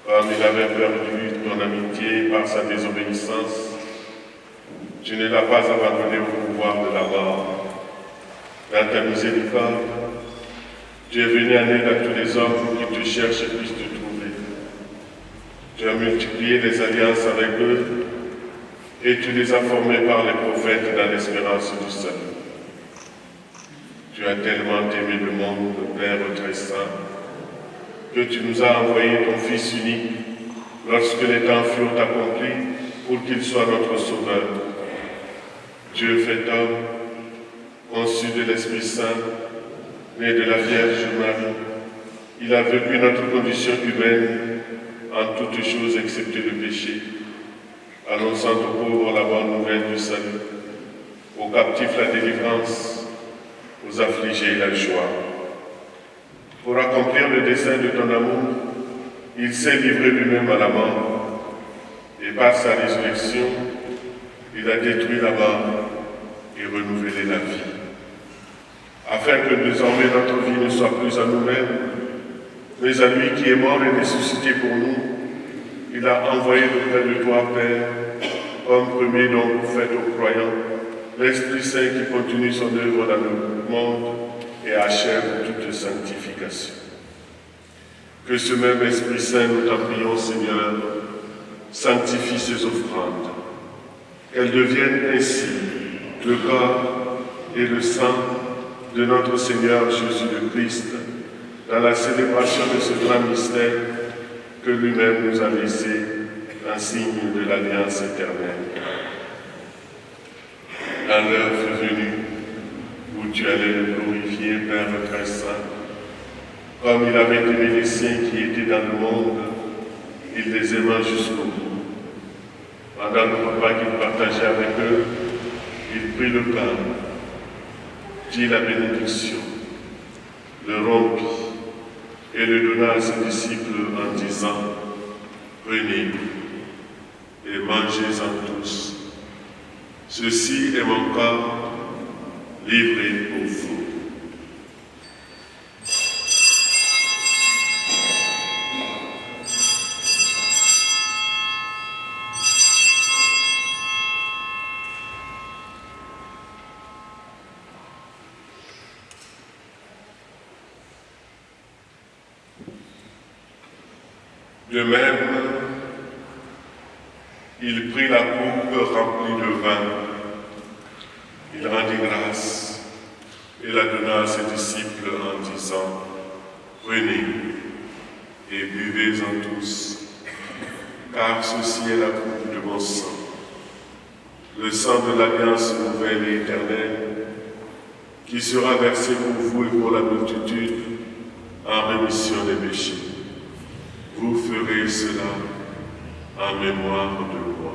Comme il avait perdu ton amitié par sa désobéissance, tu ne l'as pas abandonné au pouvoir de la mort. Dans ta miséricorde, tu es venu en aide à tous les hommes qui te cherchent et puissent te trouver. Tu as multiplié les alliances avec eux et tu les as formés par les prophètes dans l'espérance du salut. Tu as tellement aimé le monde, Père très saint, que tu nous as envoyé ton Fils unique lorsque les temps furent accomplis pour qu'il soit notre Sauveur. Dieu fait homme, conçu de l'Esprit Saint, né de la Vierge Marie. Il a vécu notre condition humaine en toutes choses excepté le péché, annonçant aux pauvres la bonne nouvelle du salut, aux captifs la délivrance, aux affligés la joie. Pour accomplir le dessein de ton amour, il s'est livré lui-même à la mort, et par sa résurrection, il a détruit la mort et renouvelé la vie. Afin que désormais notre vie ne soit plus à nous-mêmes, mais à lui qui est mort et ressuscité pour nous, il a envoyé auprès de toi, Père, comme premier don fait aux croyants, l'Esprit Saint qui continue son œuvre dans le monde et achève toute sanctification. Que ce même Esprit Saint, nous t'en prions, Seigneur, sanctifie ces offrandes, qu'elles deviennent ainsi le corps et le sang de notre Seigneur Jésus le Christ, dans la célébration de ce grand mystère que lui-même nous a laissé, un signe de l'alliance éternelle. Dans l'heure venue où tu allais le glorifier, Père très saint, comme il avait aimé les siens qui étaient dans le monde, il les aima jusqu'au bout. Pendant le repas qu'il partageait avec eux, il prit le pain, dit la bénédiction, le rompit et le donna à ses disciples en disant, « Prenez et mangez-en tous. Ceci est mon corps livré pour vous. » De même, il prit la coupe remplie de vin, il rendit grâce et la donna à ses disciples en disant, « Prenez et buvez-en tous, car ceci est la coupe de mon sang, le sang de l'alliance nouvelle et éternelle, qui sera versé pour vous et pour la multitude en rémission des péchés. Vous ferez cela en mémoire de moi. »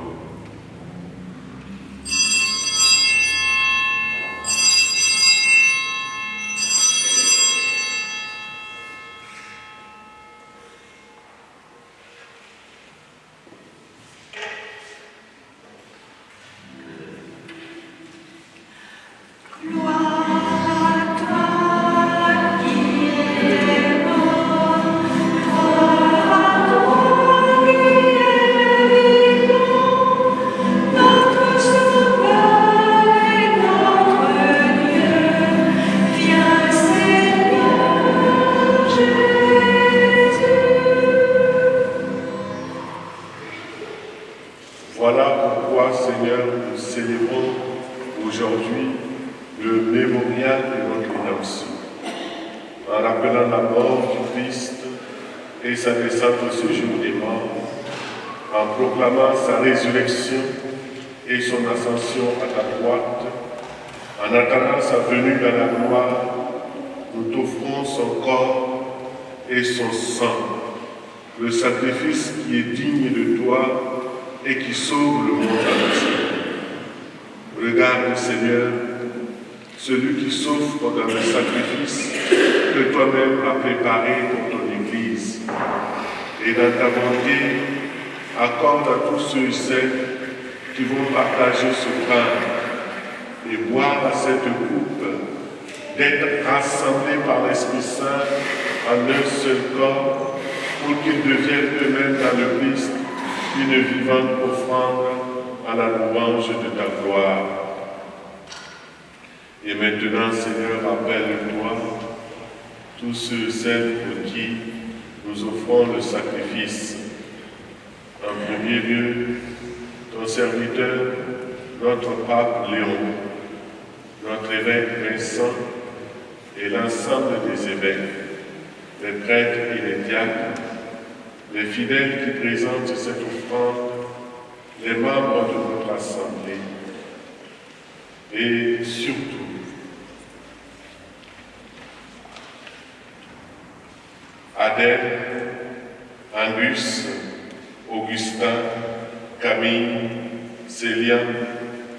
Voilà pourquoi, Seigneur, nous célébrons aujourd'hui le mémorial de notre rédemption, en rappelant la mort du Christ et sa descente au séjour des morts, en proclamant sa résurrection et son ascension à ta droite, en attendant sa venue dans la gloire, nous t'offrons son corps et son sang, le sacrifice qui est digne de toi et qui sauve le monde entier. Regarde, Seigneur, celui qui souffre dans le sacrifice que toi-même as préparé pour ton Église. Et dans ta bonté, accorde à tous ceux et celles qui vont partager ce pain et boire à cette coupe, d'être rassemblés par l'Esprit Saint en un seul corps, pour qu'ils deviennent eux-mêmes dans le Christ une vivante offrande à la louange de ta gloire. Et maintenant, Seigneur, rappelle-toi tous ceux et celles pour qui nous offrons le sacrifice. En premier lieu, ton serviteur, notre pape Léon, notre évêque Vincent et l'ensemble des évêques, les prêtres et les diacres, les fidèles qui présentent cette offrande, les membres de notre assemblée et surtout Adèle, Angus, Augustin, Camille, Célia,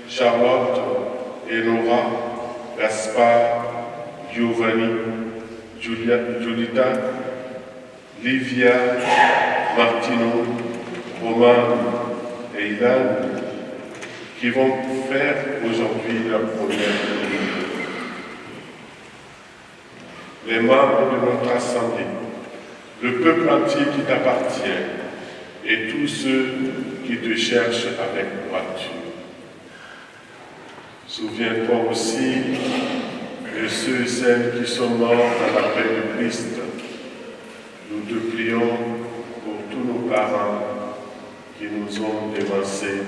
Charlotte, Enora, Gaspard, Giovanni, Giulita, Livia, Martino, Romain et Ilan, qui vont faire aujourd'hui leur première communion. Les membres de notre assemblée, le peuple entier qui t'appartient et tous ceux qui te cherchent avec droiture. Souviens-toi aussi de ceux et celles qui sont morts dans la paix de Christ. Nous te prions pour tous nos parents qui nous ont dévancés,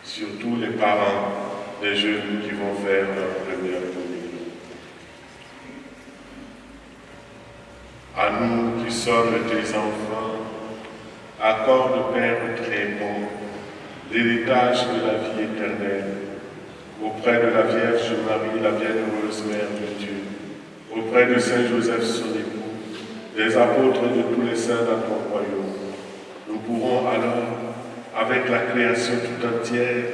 surtout les parents des jeunes qui vont faire leur première communion. À nous qui sommes tes enfants, accorde, Père très bon, l'héritage de la vie éternelle, auprès de la Vierge Marie, la bienheureuse Mère de Dieu, auprès de Saint Joseph, son époux, des apôtres de tous les saints dans ton royaume. Nous pourrons alors, avec la création tout entière,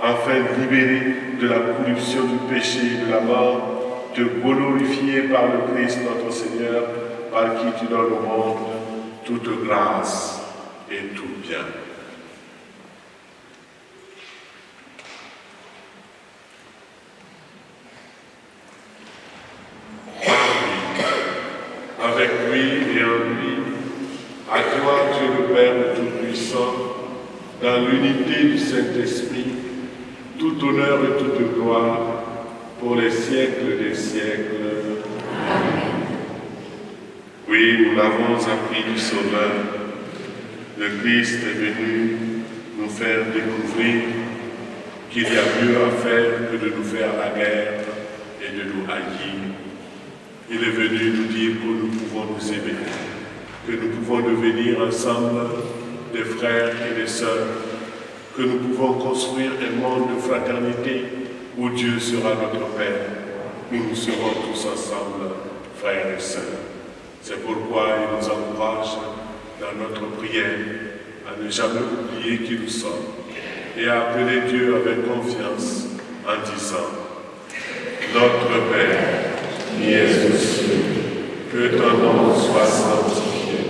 enfin libérés de la corruption du péché et de la mort, te glorifier par le Christ notre Seigneur, par qui tu donnes au monde toute grâce et tout bien. Avec lui et en lui, à toi, Dieu le Père Tout-Puissant, dans l'unité du Saint-Esprit, tout honneur et toute gloire pour les siècles des siècles. Amen. Oui, nous l'avons appris du Sauveur. Le Christ est venu nous faire découvrir qu'il y a mieux à faire que de nous faire la guerre et de nous haïr. Il est venu nous dire que nous pouvons nous aimer, que nous pouvons devenir ensemble des frères et des sœurs, que nous pouvons construire un monde de fraternité où Dieu sera notre Père, où nous serons tous ensemble, frères et sœurs. C'est pourquoi il nous encourage dans notre prière à ne jamais oublier qui nous sommes et à appeler Dieu avec confiance en disant « Notre Père, qui es aux cieux, que ton nom soit sanctifié,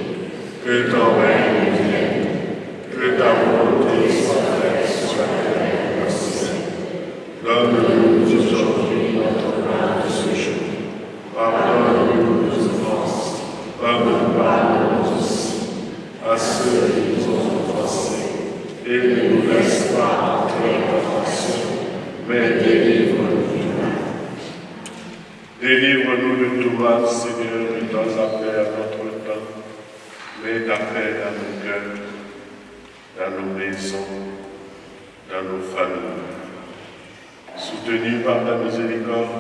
que ton règne vienne, que ta volonté soit faite sur la terre comme au ciel. Donne-nous aujourd'hui notre pain de ce jour. Pardonne-nous nos offenses, comme nous pardonnons aussi à ceux qui nous ont offensés, et ne nous laisse pas entrer en tentation, mais délivre-nous du mal. Délivre-nous de tout mal, Seigneur, et donne la paix à notre temps. Mets ta paix dans nos cœurs, dans nos maisons, dans nos familles. Soutenus par ta miséricorde,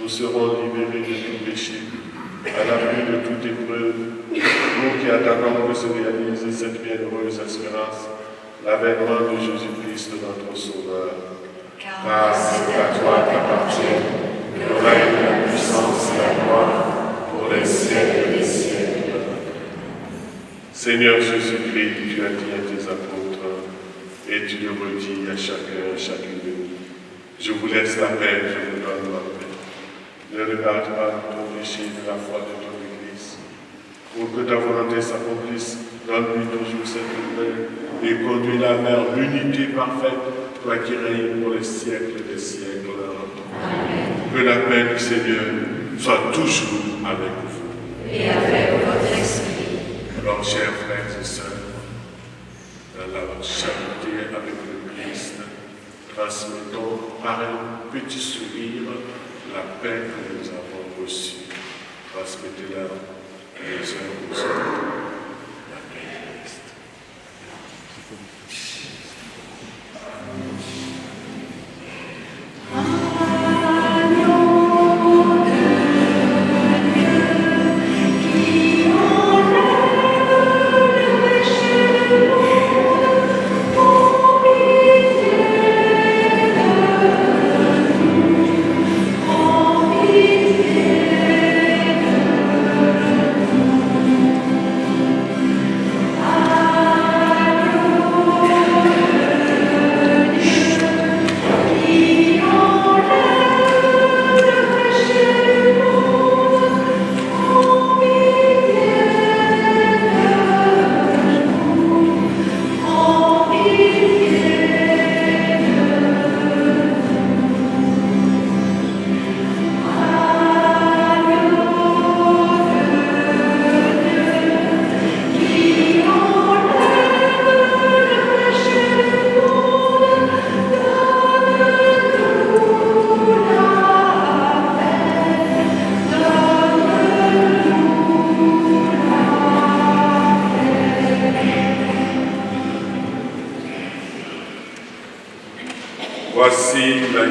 nous serons libérés de tout péché, à l'abri de toute épreuve, nous qui attendons que se réalise cette bienheureuse espérance, l'avènement de Jésus-Christ, notre Sauveur. Car c'est à toi qu'appartient le règne, la puissance et la gloire pour les siècles des siècles. Seigneur Jésus-Christ, tu as dit à tes apôtres, et tu le redis à chacun et chacune de nous. Je vous laisse la paix, je vous donne ma paix. Ne regarde pas ton péché de la foi de ton Église. Pour que ta volonté s'accomplisse, donne-lui toujours cette paix et conduis-la vers l'unité parfaite, toi qui règnes pour les siècles des siècles. Amen. Que la paix du Seigneur soit toujours avec vous. Et avec votre esprit. Alors, chers frères et sœurs, dans la charité avec le Christ, transmettons par un petit sourire la paix que nous avons reçue. Transmettez-la les uns aux autres. La paix du Christ.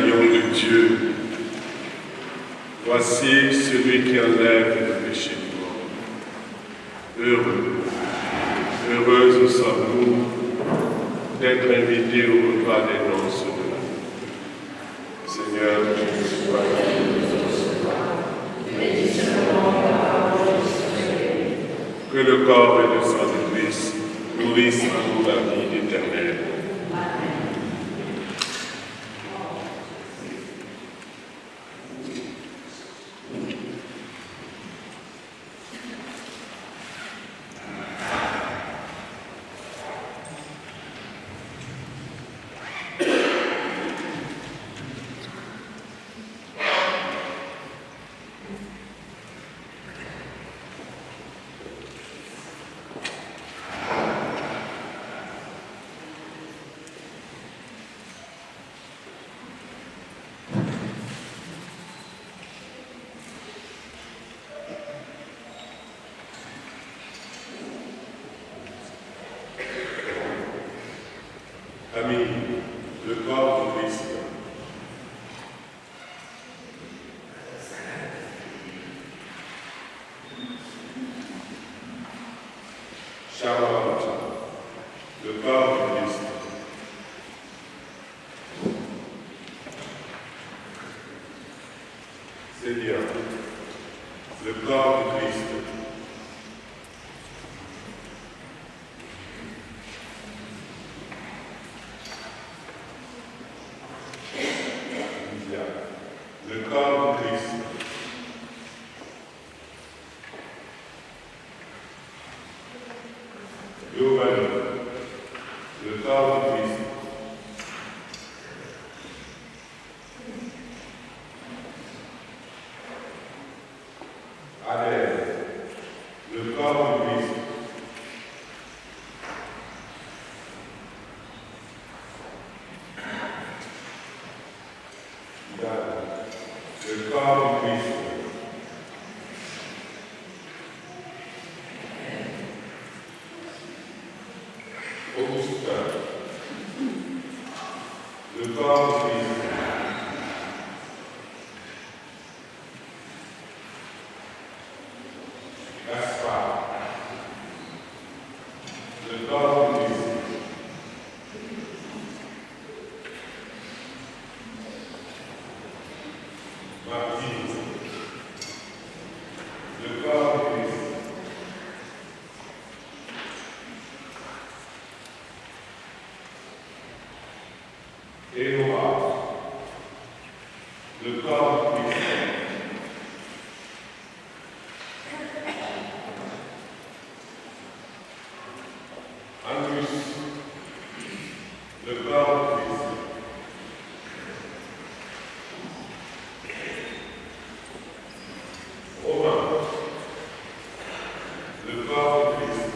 l'agneau de Dieu. Voici celui qui enlève le péché du monde. Heureuses sommes-nous d'être invités au repas des noces de la vie. Seigneur, je sois que le corps et le sang de Christ nourrissent en nous la vie éternelle. Amis, le corps de Christ. Charlotte, le corps de Christ. Seigneur, le corps de Christ. Le corps de Christ. Giovanni, le corps de Christ. Adèle, le corps de Christ. Le corps de Christ. Augustin, le corps de Christ. Gaspard, le corps de Christ. Martine, le corps de Christ. Énoa, le corps de Christ. Angus, le corps de Christ. Romain, le corps de Christ.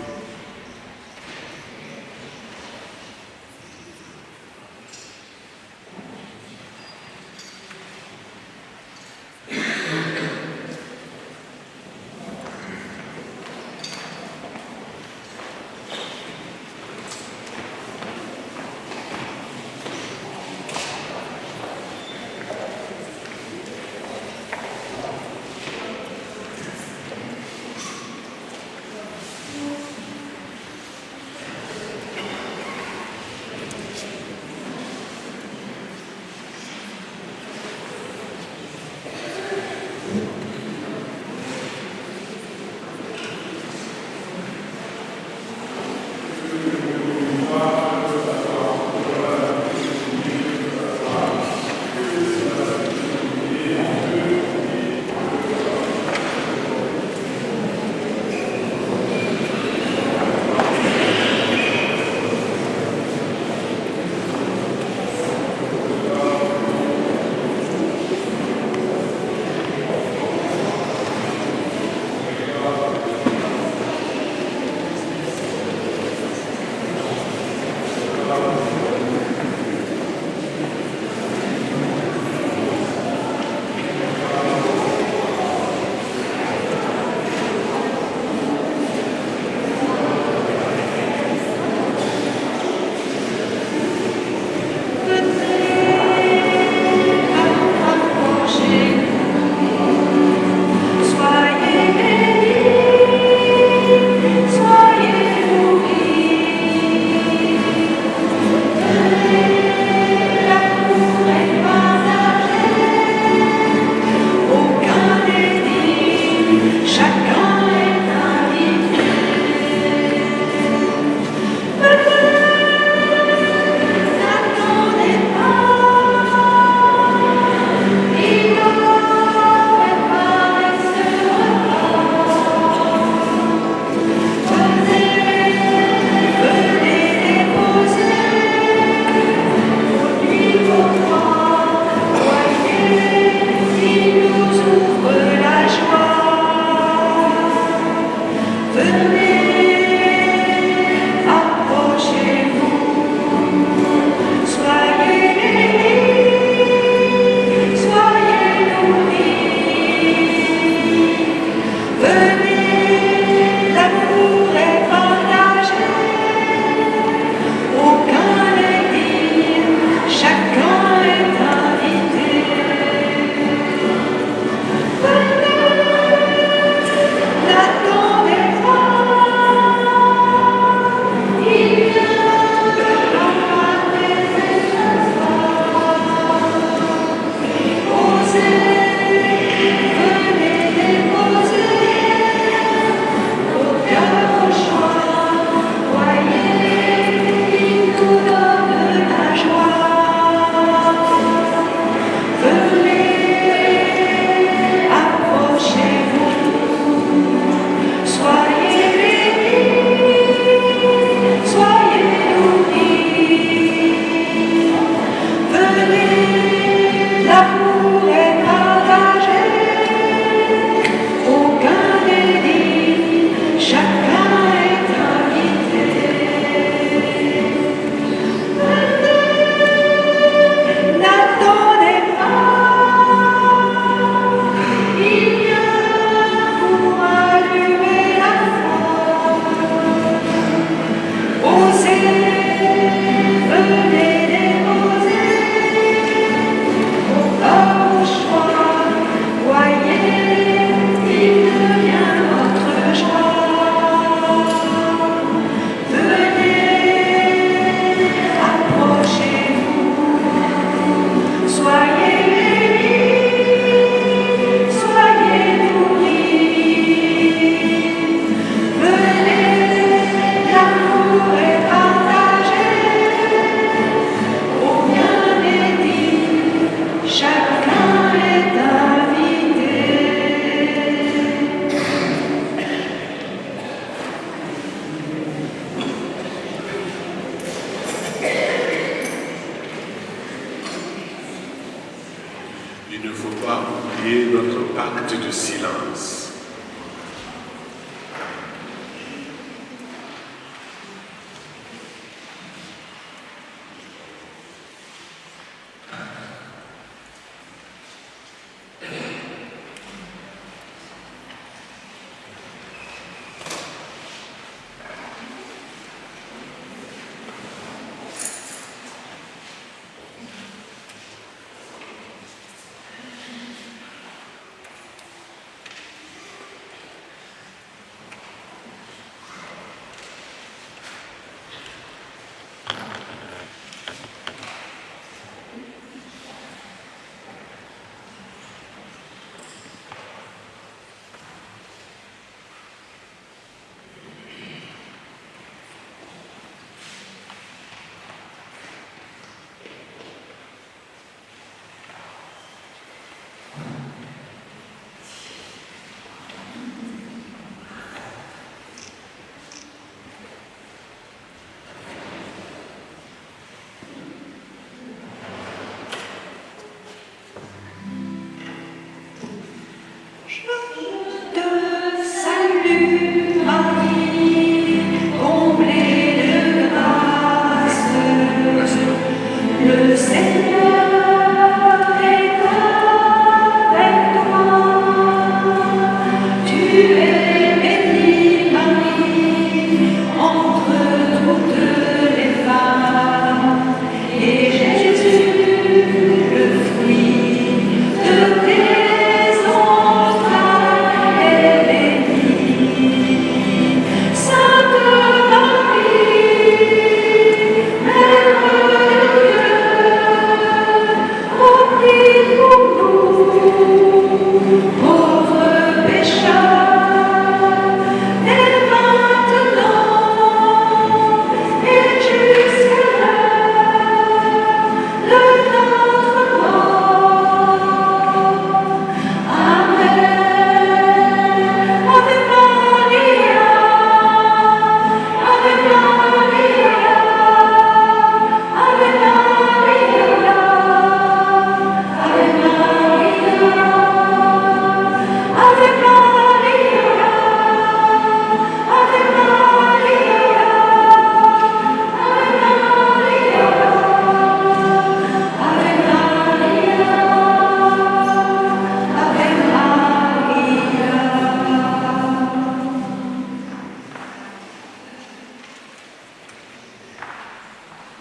Il ne faut pas oublier notre pacte de silence.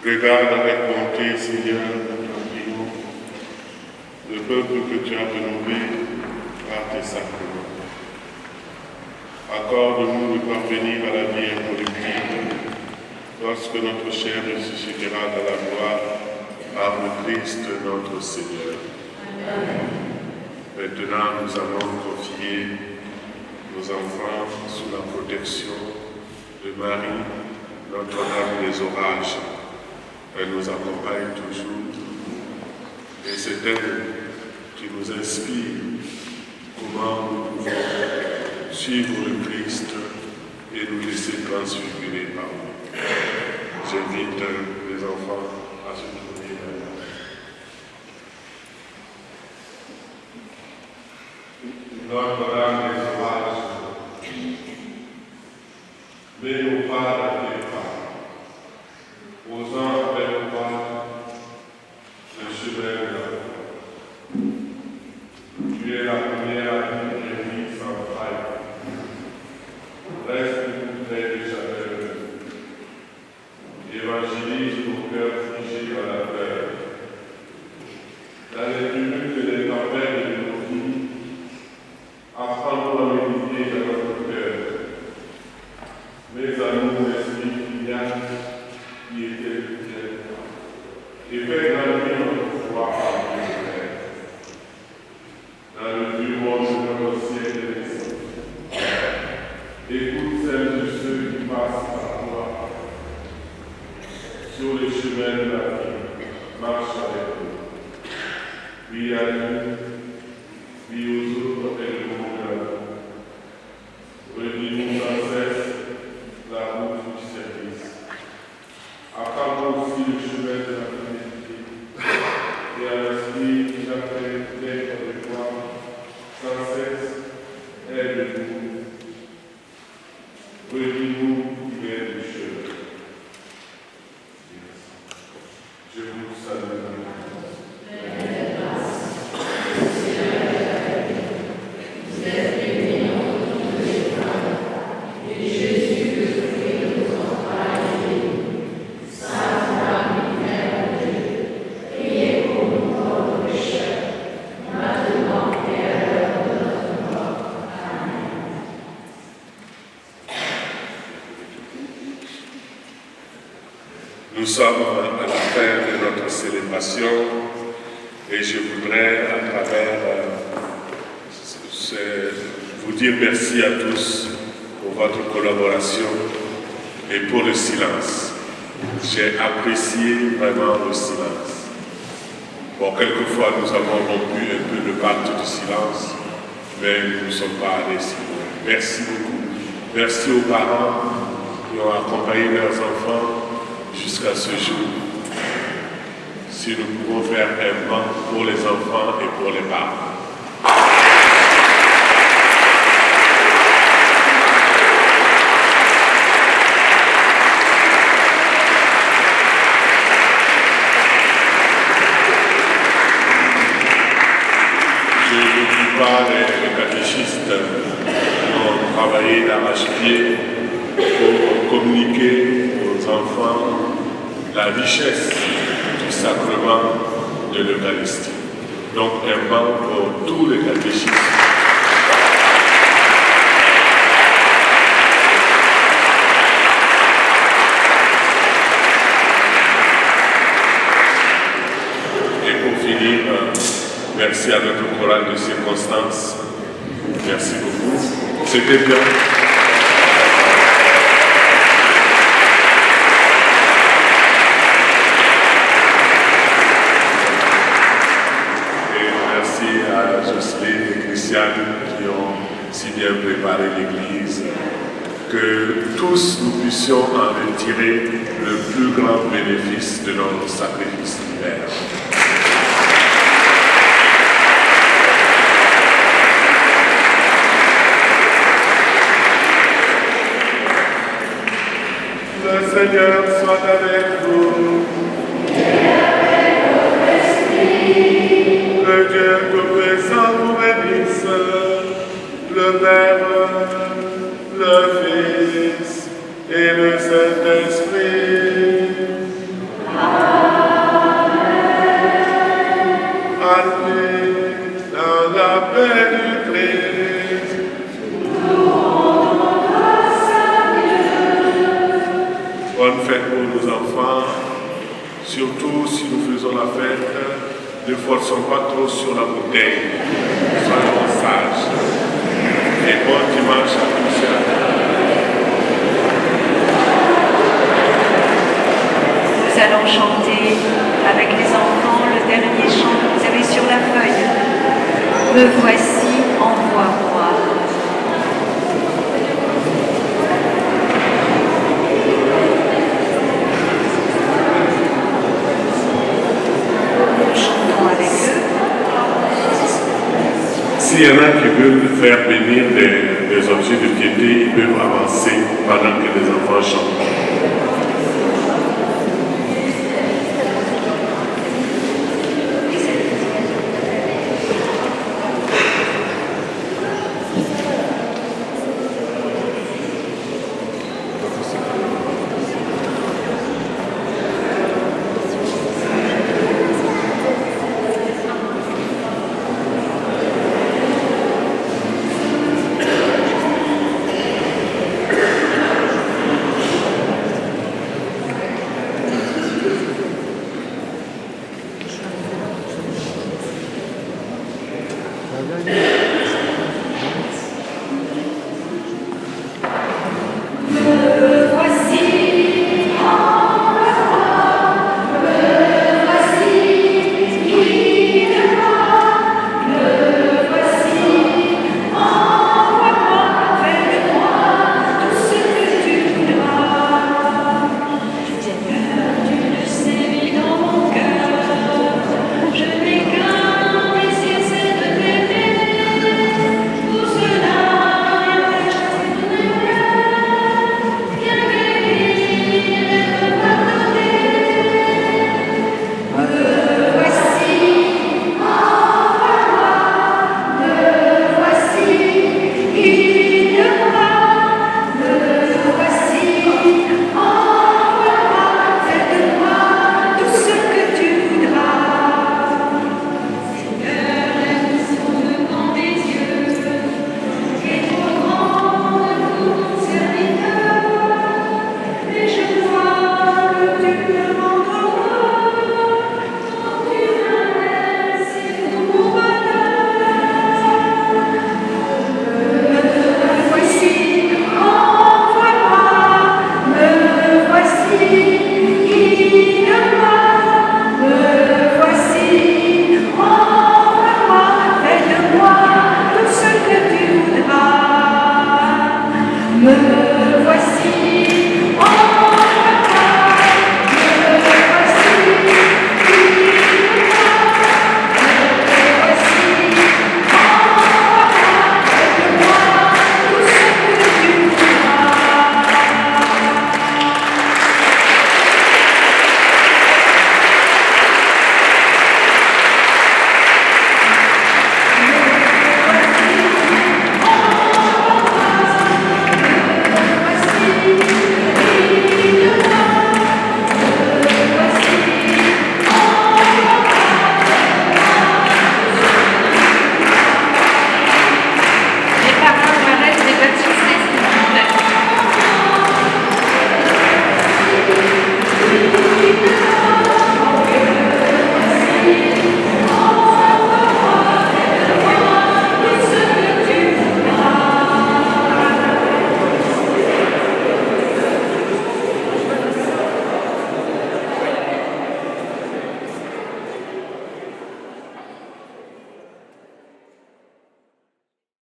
Regarde avec bonté, Seigneur, notre prions, le peuple que tu as renouvelé par tes sacrements. Accorde-nous de parvenir à la vie incorruptible lorsque notre chair ressuscitera dans la gloire par le Christ notre Seigneur. Amen. Maintenant, nous allons confier nos enfants sous la protection de Marie, Notre-Dame des Orages. Elle nous accompagne toujours et c'est elle qui nous inspire comment nous pouvons suivre le Christ et nous laisser transfigurer par lui. J'invite les enfants à se tourner vers moi. Notre-Dame des Orages, mets nos pas à tes pas, posant avec toi le chemin de la foi. Tu es la première vie sans faille. Reste près de chacun. Évangélise nos cœurs figés dans la peur. Dans les tumulte des tempêtes de nos vies, apprends-nous à méditer dans notre cœur. Mets à nous l'esprit filial qui était le tien, et fais grandir notre foi par le Père. Dans le Dieu monde de notre ciel et des cieux, écoute celles de ceux qui passent par toi. Sur le chemin de la vie, marche avec nous. Puis à nous, puis aux autres et le monde de la vie. Redis-nous sans cesse la route du service. Apprends-nous aussi le chemin de la fidélité et à l'esprit qui j'appelle d'être de toi, sans cesse, aide-nous. Redis-nous qu'il est le chemin. Je vous salue. Nous sommes à la fin de notre célébration et je voudrais à travers vous dire merci à tous pour votre collaboration et pour le silence. J'ai apprécié vraiment le silence. Bon, quelquefois nous avons rompu un peu le pacte du silence, mais nous ne sommes pas allés si loin. Merci beaucoup. Merci aux parents qui ont accompagné leurs enfants jusqu'à ce jour. Si nous pouvons faire un banc pour les enfants et pour les parents. Je n'oublie pas les catéchistes qui ont travaillé d'arrache-pied pour communiquer aux enfants la richesse du sacrement de l'Eucharistie. Donc un banc pour tous les catéchistes. Et pour finir, merci à notre chorale de circonstance. Merci beaucoup. C'était bien. Et Christiane qui ont si bien préparé l'Église, que tous nous puissions en retirer le plus grand bénéfice de notre sacrifice divers. Le Seigneur soit avec vous. Que Dieu Tout-Puissant vous bénisse, le Père, le Fils et le Saint-Esprit. Allez dans la paix du Christ. Bonne fête pour nos enfants, surtout si nous faisons la fête. Ne forçons pas trop sur la bouteille. Me voici, envoie-moi. Chantons avec eux. S'il y en a qui veulent faire venir des objets de piété, ils peuvent avancer pendant que les enfants chantent. Amen.